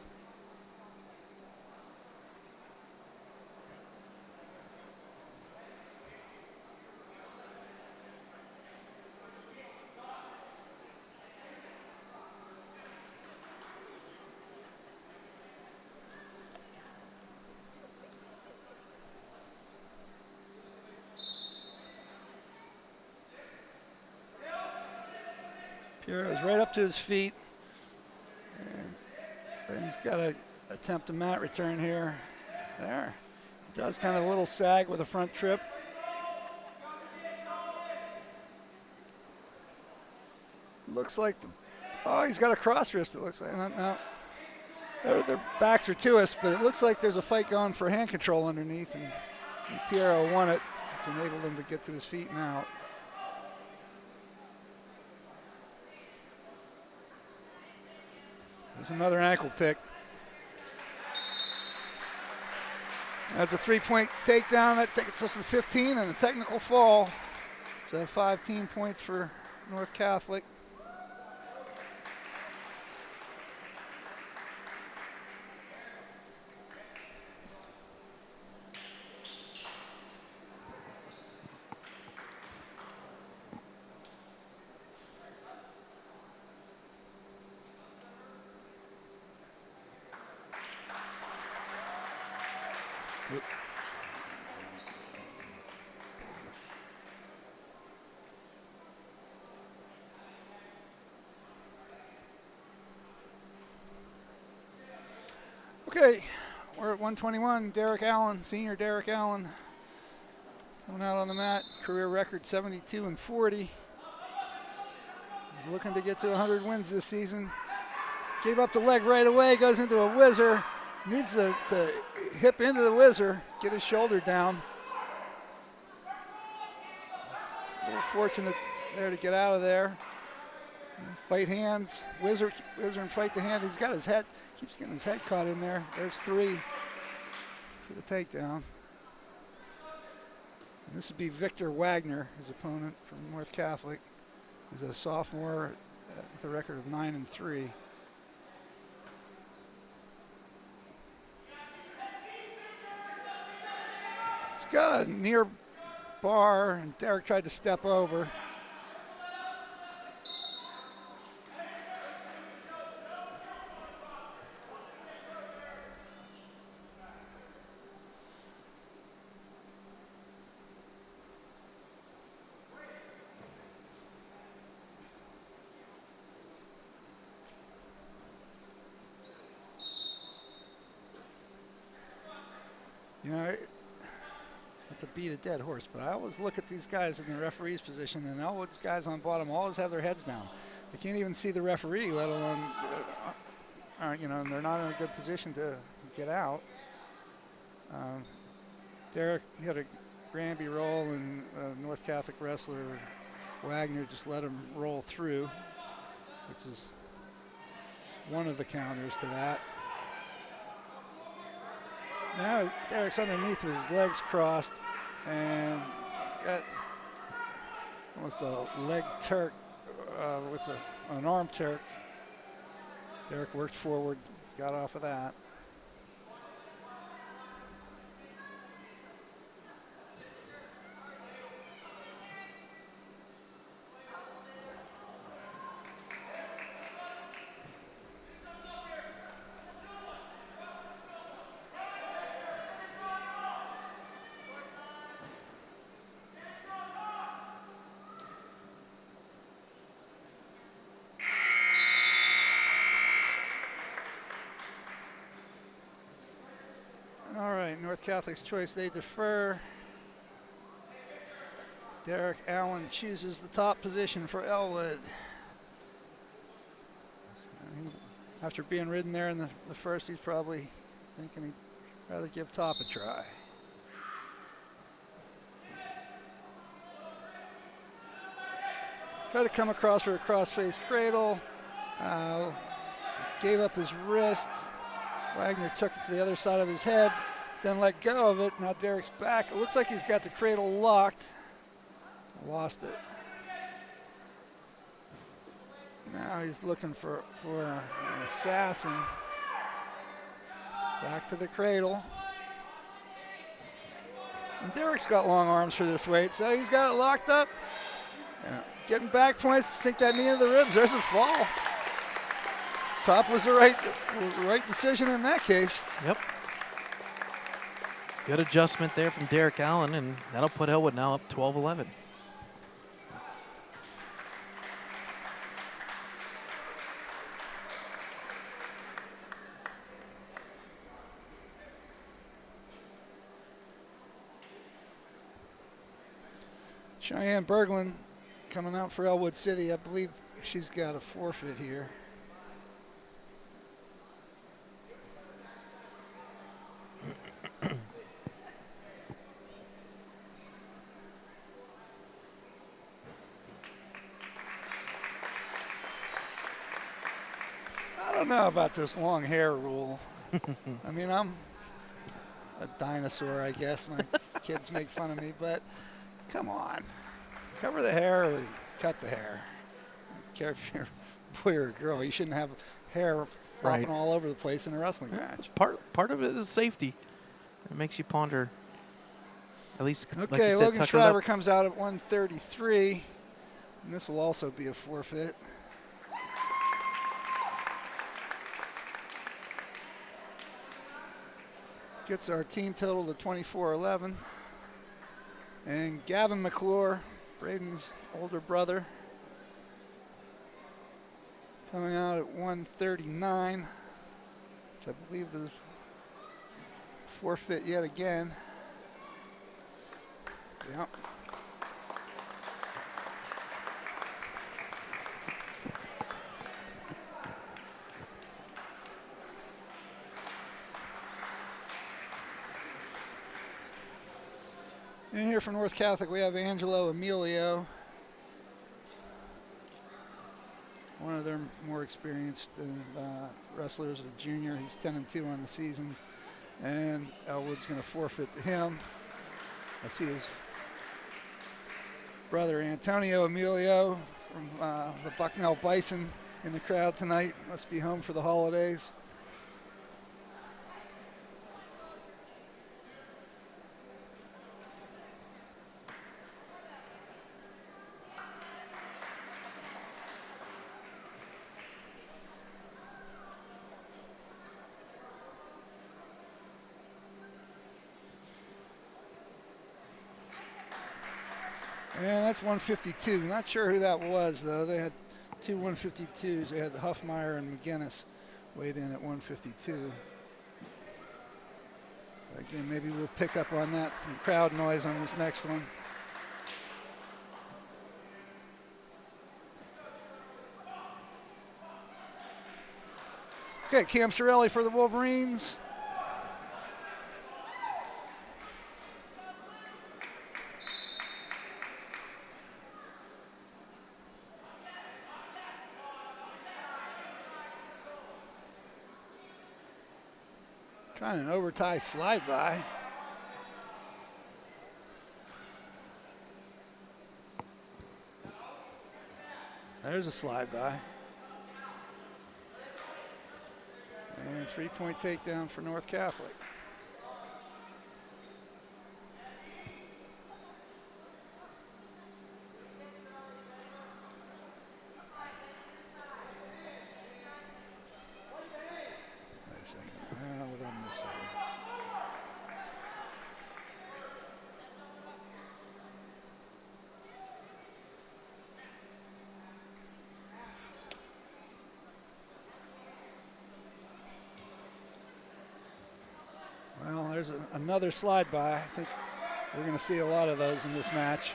Piero's right up to his feet. And he's got to attempt a mat return here. There. Does kind of a little sag with a front trip. Looks like he's got a cross wrist, it looks like. No. Their backs are to us, but it looks like there's a fight going for hand control underneath, and Piero won it to enable him to get to his feet and out. There's another ankle pick. That's a 3-point takedown. That takes us to 15 and a technical fall. So 5 team points for North Catholic. Okay, we're at 121. Derek Allen, senior Derek Allen, coming out on the mat. Career record 72-40. Looking to get to 100 wins this season. Gave up the leg right away, goes into a whizzer. Needs to hip into the whizzer, get his shoulder down. A little fortunate there to get out of there. Fight hands, whizzer and fight the hand. He's got his head, keeps getting his head caught in there. There's 3 for the takedown. And this would be Victor Wagner, his opponent from North Catholic. He's a sophomore with a record of 9-3. He's got a near bar, and Derek tried to step over. You know, not to beat a dead horse, but I always look at these guys in the referee's position, and Ellwood's guys on bottom always have their heads down. They can't even see the referee, let alone, you know, and they're not in a good position to get out. Derek had a Granby roll, and North Catholic wrestler Wagner just let him roll through, which is one of the counters to that. Now Derek's underneath with his legs crossed and got almost a leg Turk with an arm Turk. Derek worked forward, got off of that. All right, North Catholic's choice, they defer. Derek Allen chooses the top position for Ellwood. After being ridden there in the first, he's probably thinking he'd rather give top a try. Tried to come across for a cross-face cradle. Gave up his wrist. Wagner took it to the other side of his head, then let go of it. Now Derek's back. It looks like he's got the cradle locked. Lost it. Now he's looking for an assassin. Back to the cradle. And Derek's got long arms for this weight, so he's got it locked up. Getting back points, sink that knee into the ribs. There's a fall. Top was the right decision in that case. Yep. Good adjustment there from Derek Allen, and that'll put Ellwood now up 12-11. Cheyenne Berglund coming out for Ellwood City. I believe she's got a forfeit here. I don't know about this long hair rule. I mean, I'm a dinosaur, I guess. My kids make fun of me, but come on. Cover the hair or cut the hair. I don't care if you're a boy or a girl. You shouldn't have hair flopping all over the place in a wrestling match. Part of it is safety. It makes you ponder. At least, okay, like you said, Logan Shriver comes out at 133, and this will also be a forfeit. Gets our team total to 24-11. And Gavin McClure, Braden's older brother, coming out at 139, which I believe is forfeit yet again. Yep. And here for North Catholic, we have Angelo Emilio, one of their more experienced wrestlers, a junior. He's 10-2 on the season, and Ellwood's going to forfeit to him. I see his brother Antonio Emilio from the Bucknell Bison in the crowd tonight. Must be home for the holidays. And that's 152. Not sure who that was, though. They had two 152s. They had Huffmeyer and McGinnis weighed in at 152. Again, maybe we'll pick up on that from crowd noise on this next one. Okay, Cam Sorelli for the Wolverines. Trying an over-tie slide by. There's a slide by. And 3-point takedown for North Catholic. Wait a second. What did I miss here? Well, there's another slide by. I think we're going to see a lot of those in this match.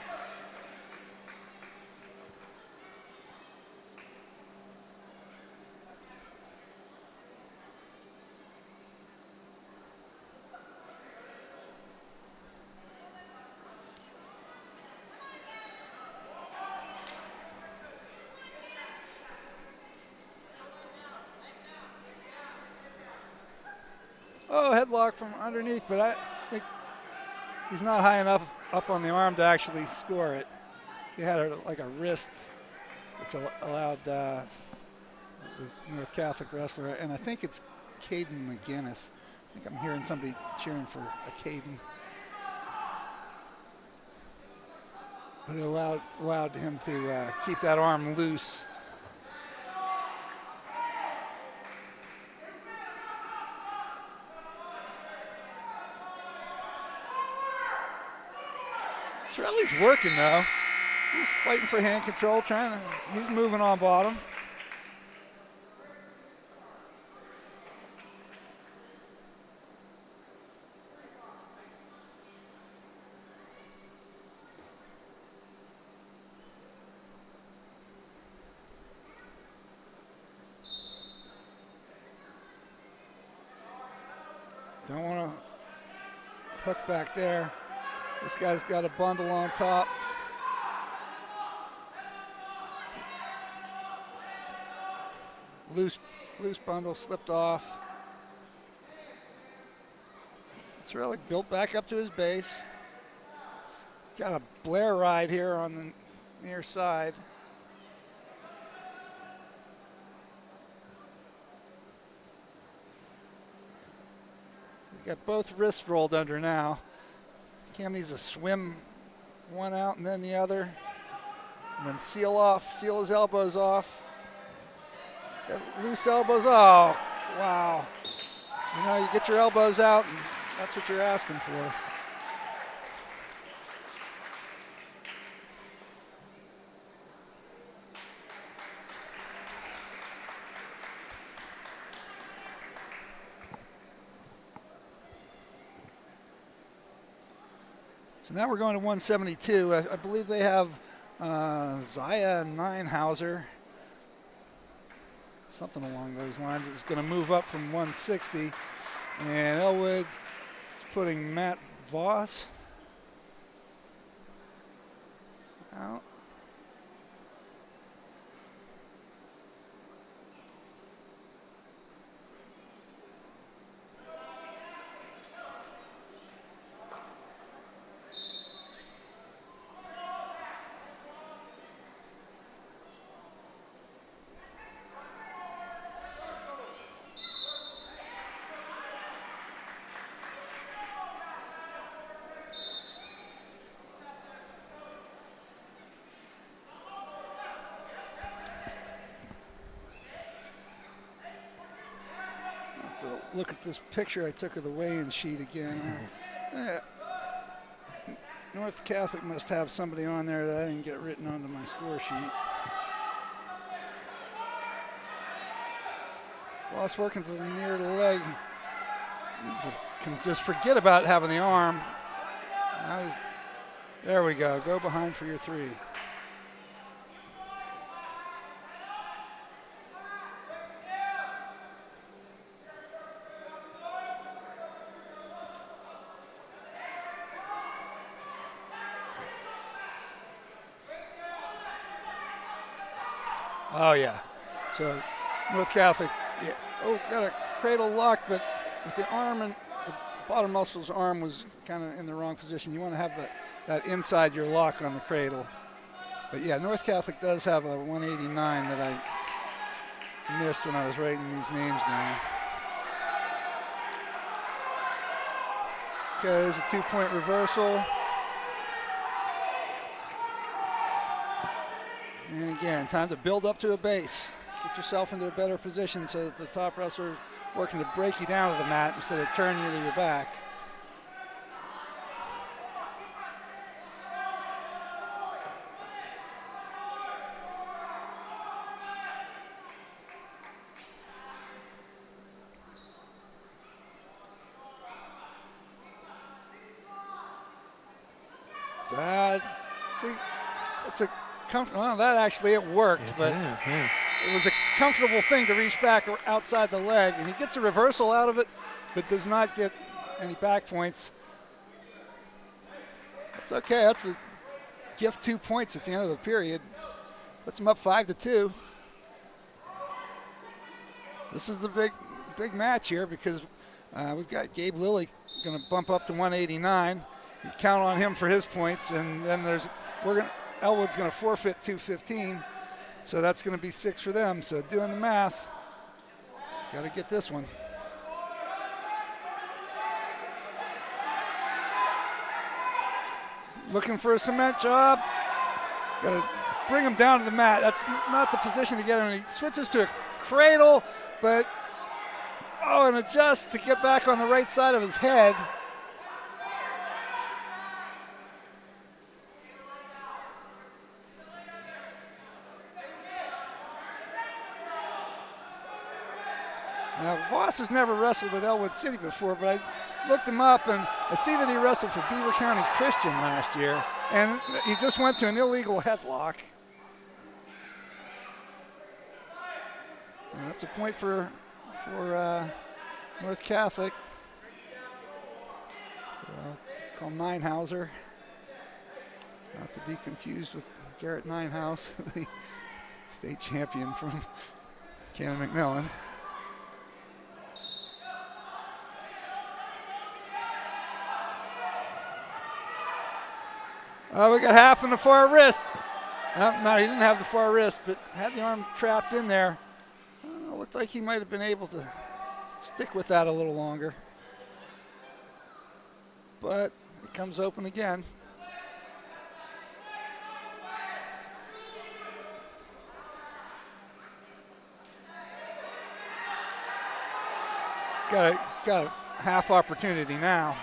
Oh, headlock from underneath, but I think he's not high enough up on the arm to actually score it. He had like a wrist, which allowed the North Catholic wrestler, and I think it's Caden McGinnis. I think I'm hearing somebody cheering for a Caden. But it allowed him to keep that arm loose. Sorelli's working though. He's fighting for hand control, he's moving on bottom. Don't want to hook back there. This guy's got a bundle on top. Loose bundle slipped off. It's really built back up to his base. Got a Blair ride here on the near side. So he's got both wrists rolled under now. Cam needs to swim one out and then the other, and then seal his elbows off. Got loose elbows. Oh, wow. You know, you get your elbows out, and that's what you're asking for. So now we're going to 172. I believe they have Zaya Neinhauser, something along those lines. It's going to move up from 160. And Ellwood putting Matt Voss out. Look at this picture I took of the weigh-in sheet again. North Catholic must have somebody on there that I didn't get written onto my score sheet. Voss working to the near leg. Can just forget about having the arm. There we go. Go behind for your three. Oh, yeah. So North Catholic, yeah. Oh, got a cradle lock, but with the arm and the bottom muscle's arm was kind of in the wrong position. You want to have that inside your lock on the cradle. But, yeah, North Catholic does have a 189 that I missed when I was writing these names down. Okay, there's a 2-point reversal. And again, time to build up to a base. Get yourself into a better position so that the top wrestler is working to break you down to the mat instead of turning you to your back. It's a comfortable. Well, that actually it worked, but it was a comfortable thing to reach back outside the leg, and he gets a reversal out of it, but does not get any back points. That's okay. That's a gift 2 points at the end of the period. Puts him up 5-2. This is the big match here because we've got Gabe Lilly going to bump up to 189. You count on him for his points, and then Ellwood's going to forfeit 215, so that's going to be 6 for them. So doing the math, got to get this one. Looking for a cement job. Got to bring him down to the mat. That's not the position to get him. He switches to a cradle, but and adjusts to get back on the right side of his head. Now, Voss has never wrestled at Ellwood City before, but I looked him up, and I see that he wrestled for Beaver County Christian last year, and he just went to an illegal headlock. And that's a point for North Catholic. Call Ninehauser, not to be confused with Garrett Ninehouse, the state champion from Cannon McMillan. We got half in the far wrist. No, he didn't have the far wrist, but had the arm trapped in there. Looked like he might have been able to stick with that a little longer. But it comes open again. He's got a half opportunity now.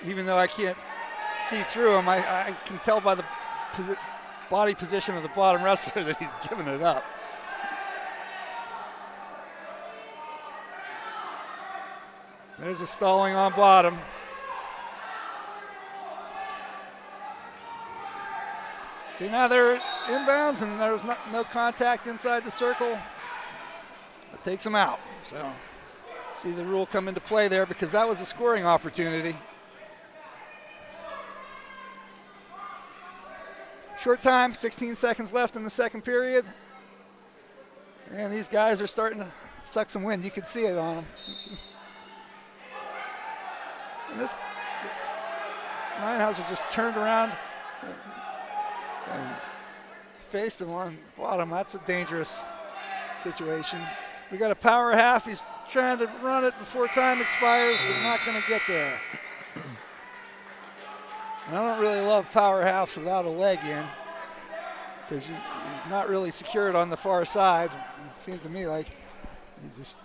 Even though I can't see through him, I can tell by the body position of the bottom wrestler that he's giving it up. There's a stalling on bottom. See, now they're inbounds and there's no contact inside the circle. That takes him out. So see the rule come into play there because that was a scoring opportunity. Short time, 16 seconds left in the second period. And these guys are starting to suck some wind. You can see it on them. And this Ninehauser just turned around and faced him on bottom. That's a dangerous situation. We got a power half. He's trying to run it before time expires, but not going to get there. And I don't really love power halves without a leg in because you're not really secured on the far side. It seems to me like you just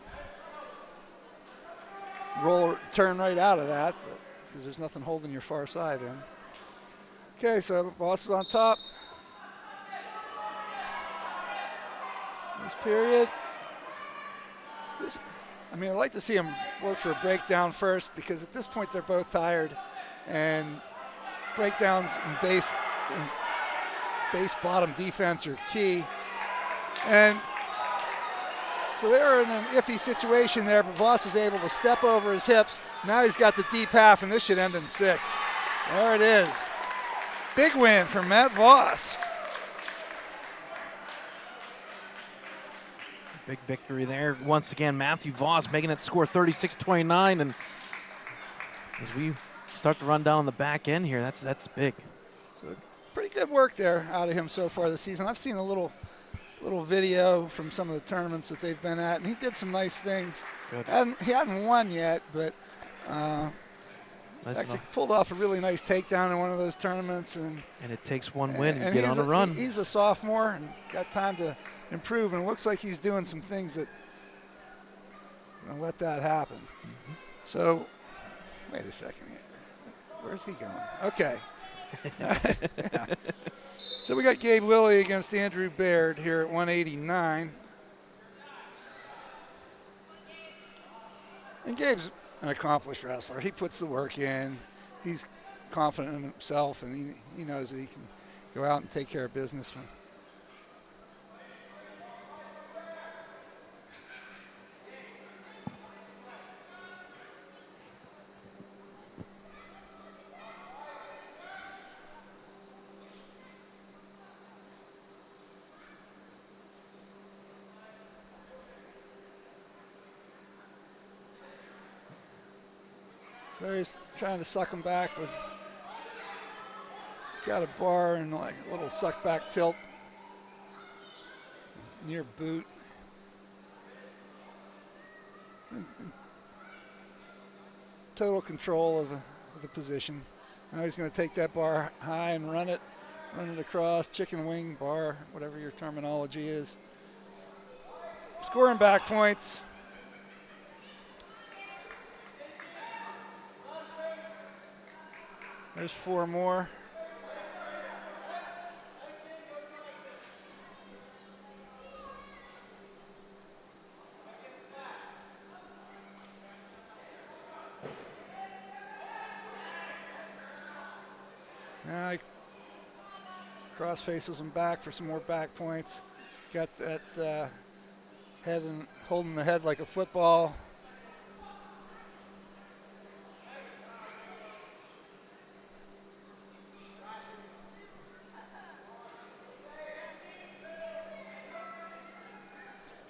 turn right out of that because there's nothing holding your far side in. Okay, so Voss is on top. This period. I mean, I'd like to see them work for a breakdown first because at this point they're both tired, and breakdowns and base bottom defense are key. And so they were in an iffy situation there, but Voss was able to step over his hips. Now he's got the deep half, and this should end in 6. There it is. Big win for Matt Voss. Big victory there. Once again, Matthew Voss making it score 36-29. And as we start to run down on the back end here, that's big. So pretty good work there out of him so far this season. I've seen a little video from some of the tournaments that they've been at, and he did some nice things. He hadn't won yet, but actually pulled off a really nice takedown in one of those tournaments. And it takes one win to get on a run. He's a sophomore and got time to improve, and it looks like he's doing some things that are going to let that happen. Mm-hmm. So, wait a second here. Where's he going? Okay. Yeah. So we got Gabe Lilly against Andrew Baird here at 189. And Gabe's an accomplished wrestler. He puts the work in. He's confident in himself, and he knows that he can go out and take care of business. So he's trying to suck him back with, got a bar and like a little suck back tilt near boot. And total control of the position. Now he's going to take that bar high and run it across, chicken wing bar, whatever your terminology is. Scoring back points. There's 4 more. Now he cross faces him back for some more back points. Got that head and holding the head like a football.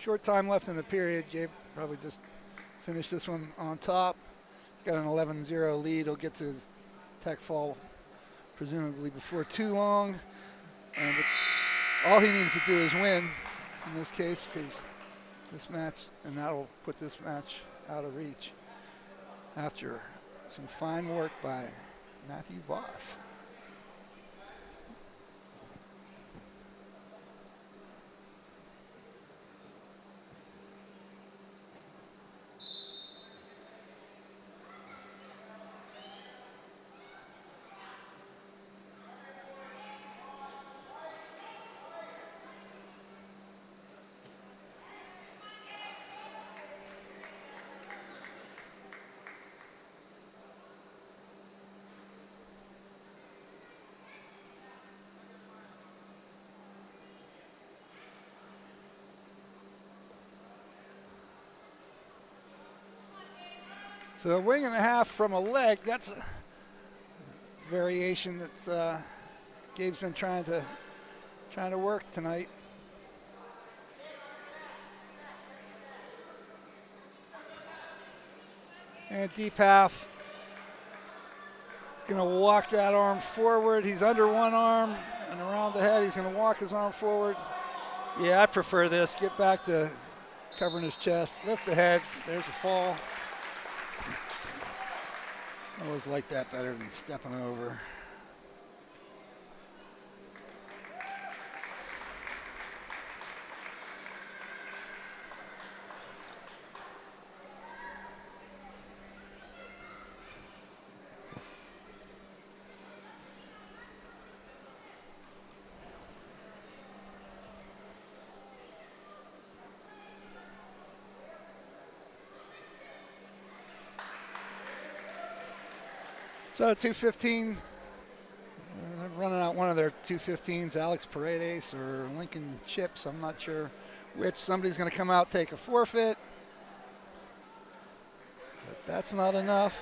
Short time left in the period. Gabe probably just finished this one on top. He's got an 11-0 lead. He'll get to his tech fall presumably before too long. And all he needs to do is win in this case, because this match, and that'll put this match out of reach after some fine work by Matthew Voss. So a wing and a half from a leg, that's a variation that Gabe's been trying to work tonight. And deep half. He's going to walk that arm forward. He's under one arm and around the head. He's going to walk his arm forward. Yeah, I prefer this. Get back to covering his chest. Lift the head. There's a fall. I always like that better than stepping over. So 215, running out one of their 215s, Alex Paredes or Lincoln Chips. I'm not sure which. Somebody's going to come out, take a forfeit. But that's not enough.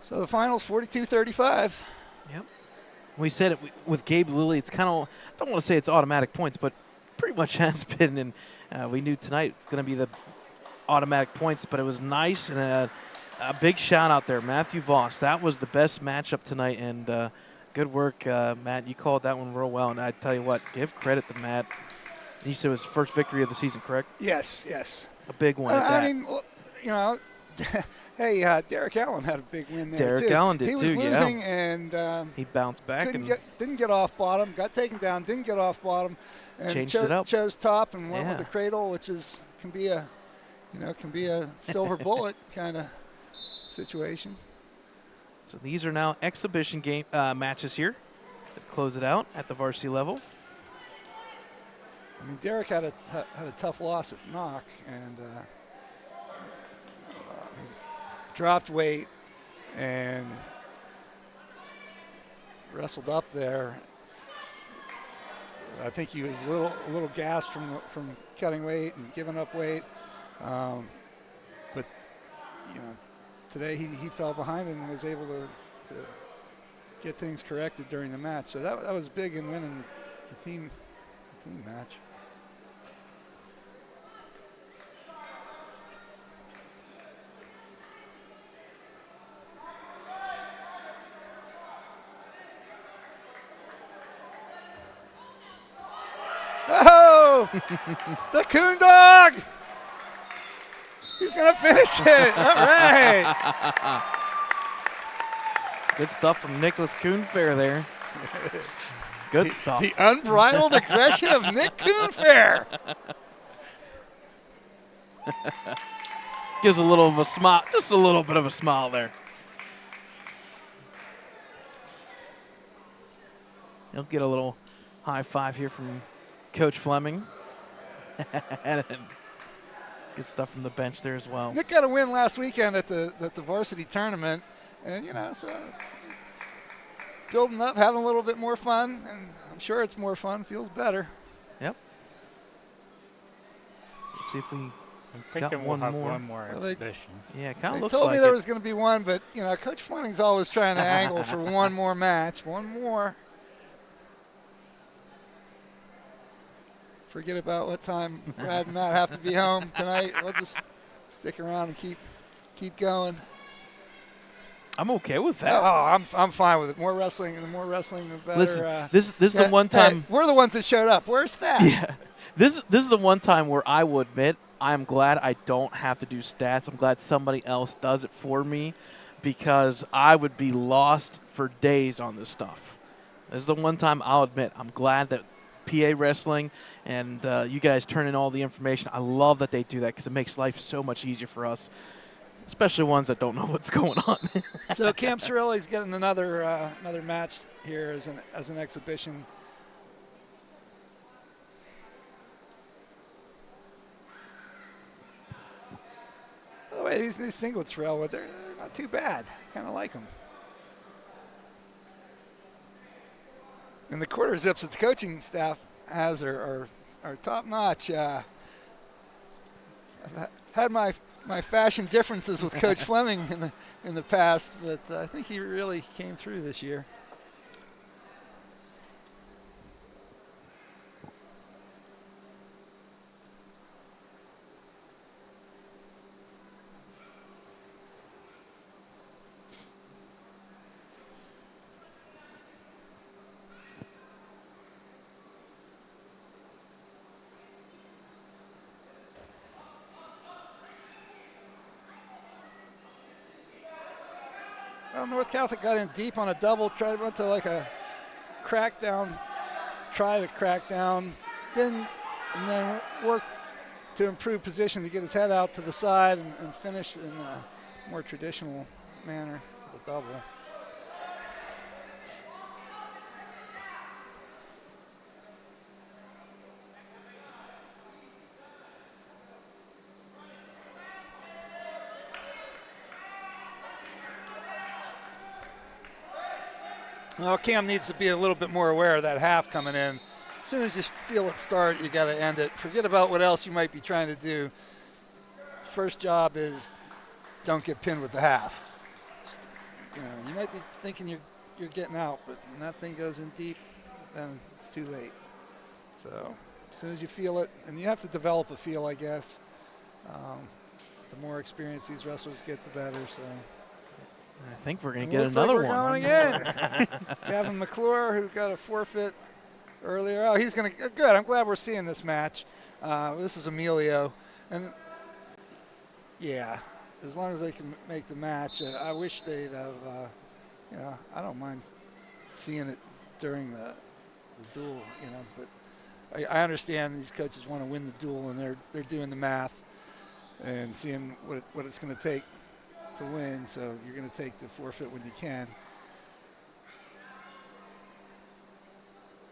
So the finals 42-35. Yep. We said it with Gabe Lilly. It's kind of, I don't want to say it's automatic points, but pretty much has been. And we knew tonight it's going to be the automatic points, but it was nice. And a big shout out there, Matthew Voss. That was the best matchup tonight. And good work, Matt. You called that one real well. And I tell you what, give credit to Matt. You said it was his first victory of the season, correct? Yes, yes. A big one. At that. I mean, you know, hey, Derek Allen had a big win there, Derek Allen did, he too, was losing, and he bounced back and didn't get off bottom, got taken down, didn't get off bottom, and changed it up. chose top and went with the cradle, which can be a silver bullet kind of situation. So these are now exhibition game matches here to close it out at the varsity level. I mean, Derek had a tough loss at knock, and he's dropped weight and wrestled up there. I think he was a little gassed from cutting weight and giving up weight, but you know, today he fell behind and was able to get things corrected during the match. So that was big in winning the team match. Oh, the Coon Dog! He's going to finish it. All right. Good stuff from Nicholas Coonfair there. Good stuff. The unbridled aggression of Nick Coonfair. Gives a little of a smile, just a little bit of a smile there. He'll get a little high five here from Coach Fleming. And good stuff from the bench there as well. Nick got a win last weekend at the varsity tournament, and you know, so building up, having a little bit more fun, and I'm sure it's more fun, feels better. Yep. So let's see if we think got we'll one have more. one more exhibition. Yeah, it kind of They looks told like me there it. was going to be one, but you know, Coach Fleming's always trying to angle for one more match, one more. Forget about what time Brad and Matt have to be home tonight. We'll just stick around and keep going. I'm okay with that. Oh, I'm fine with it. More wrestling, the more wrestling, the better. Listen, this is the one time. Hey, we're the ones that showed up. Where's that? Yeah, this is the one time where I will admit I'm glad I don't have to do stats. I'm glad somebody else does it for me, because I would be lost for days on this stuff. This is the one time I'll admit I'm glad that PA Wrestling and you guys turn in all the information. I love that they do that, because it makes life so much easier for us, especially ones that don't know what's going on. So Camp Cirilli's getting another match here as an exhibition. By the way, these new singlets for Ellwood, they're not too bad. Kind of like them. And the quarter zips that the coaching staff has are top notch. I've had my fashion differences with Coach Fleming in the past, but I think he really came through this year. Well, North Catholic got in deep on a double, went to like a crackdown, try to crack down, and then worked to improve position to get his head out to the side and finish in a more traditional manner with a double. Well, Cam needs to be a little bit more aware of that half coming in. As soon as you feel it start, you got to end it. Forget about what else you might be trying to do. First job is don't get pinned with the half. You might be thinking you're getting out, but when that thing goes in deep, then it's too late. So as soon as you feel it, and you have to develop a feel, I guess. The more experience these wrestlers get, the better. So I think we're going to get another one. Going again. Gavin McClure, who got a forfeit earlier. Oh, he's going to – good. I'm glad we're seeing this match. This is Emilio. And, yeah, as long as they can make the match, I wish they'd have I don't mind seeing it during the duel, but I understand these coaches want to win the duel, and they're doing the math and seeing what it's going to take to win, so you're going to take the forfeit when you can.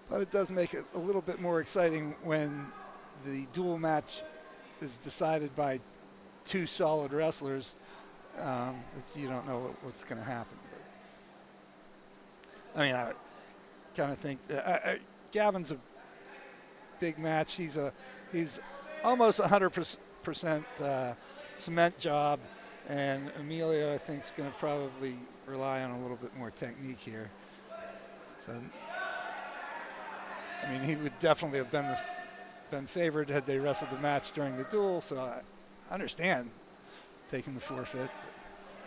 But it does make it a little bit more exciting when the duel match is decided by two solid wrestlers. That you don't know what's going to happen. But, I kind of think Gavin's a big match. He's almost 100% cement job, and Emilio, I think, is going to probably rely on a little bit more technique here. So, he would definitely have been favored had they wrestled the match during the duel. So I understand taking the forfeit.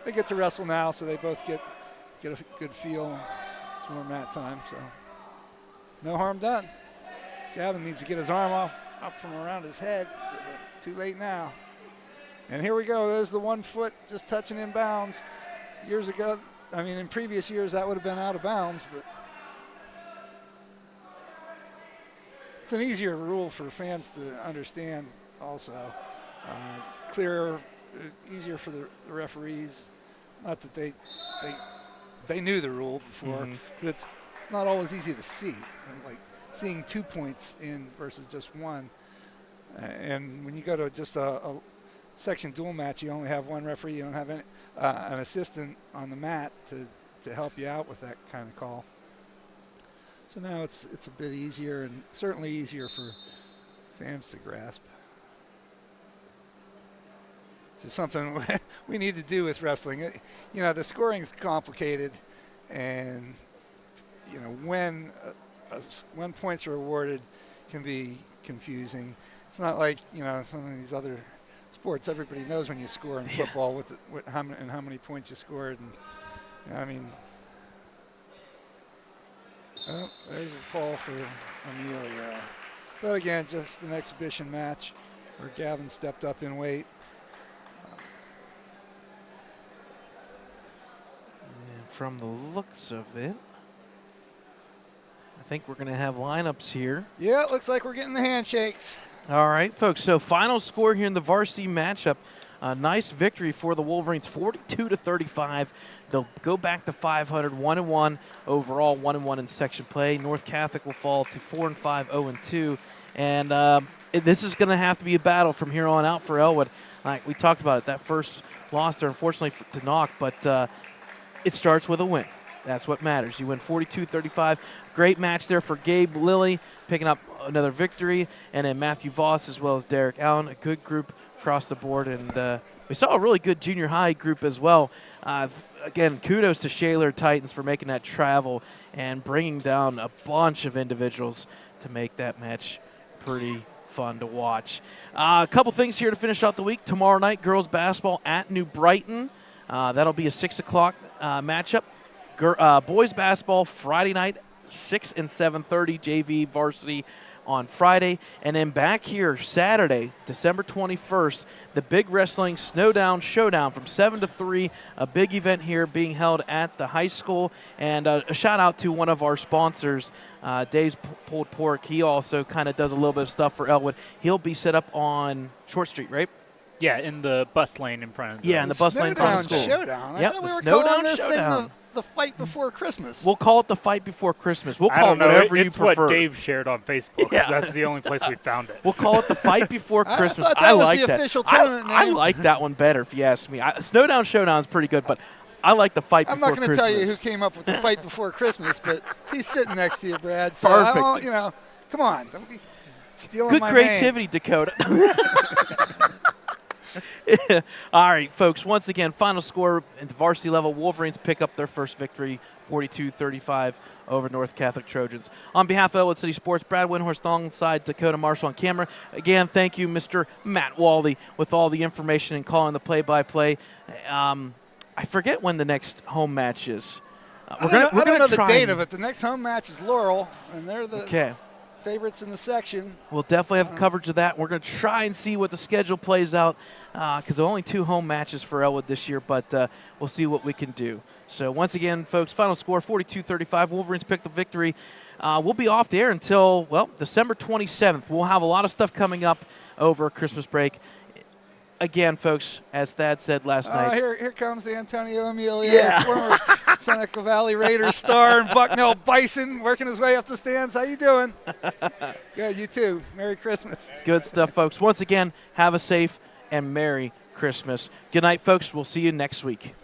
They get to wrestle now, so they both get a good feel. It's more mat time, so no harm done. Gavin needs to get his arm up from around his head. Too late now. And here we go. There's the 1 foot just touching in bounds. Years ago, in previous years, that would have been out of bounds, but it's an easier rule for fans to understand also. It's clearer, easier for the referees. Not that they knew the rule before, but it's not always easy to see. Like seeing 2 points in versus just one. And when you go to just a section duel match, you only have one referee. You don't have an assistant on the mat to help you out with that kind of call. So now it's a bit easier, and certainly easier for fans to grasp. It's something we need to do with wrestling. The scoring is complicated, and when points are awarded can be confusing. It's not like some of these other sports. Everybody knows when you score in football how many points you scored, and oh, there's a fall for Amelia. But again, just an exhibition match where Gavin stepped up in weight. And from the looks of it, I think we're going to have lineups here. Yeah, it looks like we're getting the handshakes. All right, folks. So final score here in the varsity matchup. A nice victory for the Wolverines, 42-35. They'll go back to 500, 1-1 overall, 1-1 in section play. North Catholic will fall to 4-5, 0-2. And this is going to have to be a battle from here on out for Ellwood. Like we talked about it, that first loss there, unfortunately, to knock, but it starts with a win. That's what matters. You win 42-35. Great match there for Gabe Lilly, picking up another victory, and then Matthew Voss as well as Derek Allen, a good group across the board, and we saw a really good junior high group as well. Again, kudos to Shaler Titans for making that travel and bringing down a bunch of individuals to make that match pretty fun to watch. A couple things here to finish out the week. Tomorrow night, girls basketball at New Brighton. That'll be a 6 o'clock matchup. Boys basketball Friday night, 6 and 7:30, JV varsity on Friday. And then back here Saturday, December 21st, the Big Wrestling Snowdown Showdown from 7 to 3, a big event here being held at the high school. And a shout out to one of our sponsors, Dave's Pulled Pork. He also kind of does a little bit of stuff for Ellwood. He'll be set up on Short Street, right? Yeah, in the bus lane in front of the in the bus lane in front of the school. Showdown. Yep, I thought we the were Snowdown calling this Showdown. thing the fight before Christmas. We'll call it the fight before Christmas. We'll I call don't it know. whatever you It's prefer. what Dave shared on Facebook. Yeah. That's the only place we found it. We'll call it the fight before Christmas. I thought that was like the that. official tournament I name. like that one better, if you ask me. Snowdown Showdown is pretty good, but I like the fight I'm before not going to Christmas. tell you who came up with the fight before Christmas, but he's sitting next to you, Brad. So Perfect. I won't, come on, don't be stealing Good my creativity, Dakota. All right, folks, once again, final score at the varsity level, Wolverines pick up their first victory, 42-35 over North Catholic Trojans. On behalf of Ellwood City Sports, Brad Windhorst alongside Dakota Marshall on camera. Again, thank you, Mr. Matt Wally, with all the information and calling the play-by-play. I forget when the next home match is. I don't know the date of it. The next home match is Laurel, and they're the favorites in the section. We'll definitely have coverage of that. We're going to try and see what the schedule plays out because there are only 2 home matches for Ellwood this year, but we'll see what we can do. So once again, folks, final score 42-35. Wolverines picked the victory. We'll be off the air until, well, December 27th. We'll have a lot of stuff coming up over Christmas break. Again, folks, as Thad said last night. Here comes Antonio Amelia, former Seneca Valley Raiders star, and Bucknell Bison, working his way up the stands. How you doing? Good, you too. Merry Christmas. Good stuff, folks. Once again, have a safe and Merry Christmas. Good night, folks. We'll see you next week.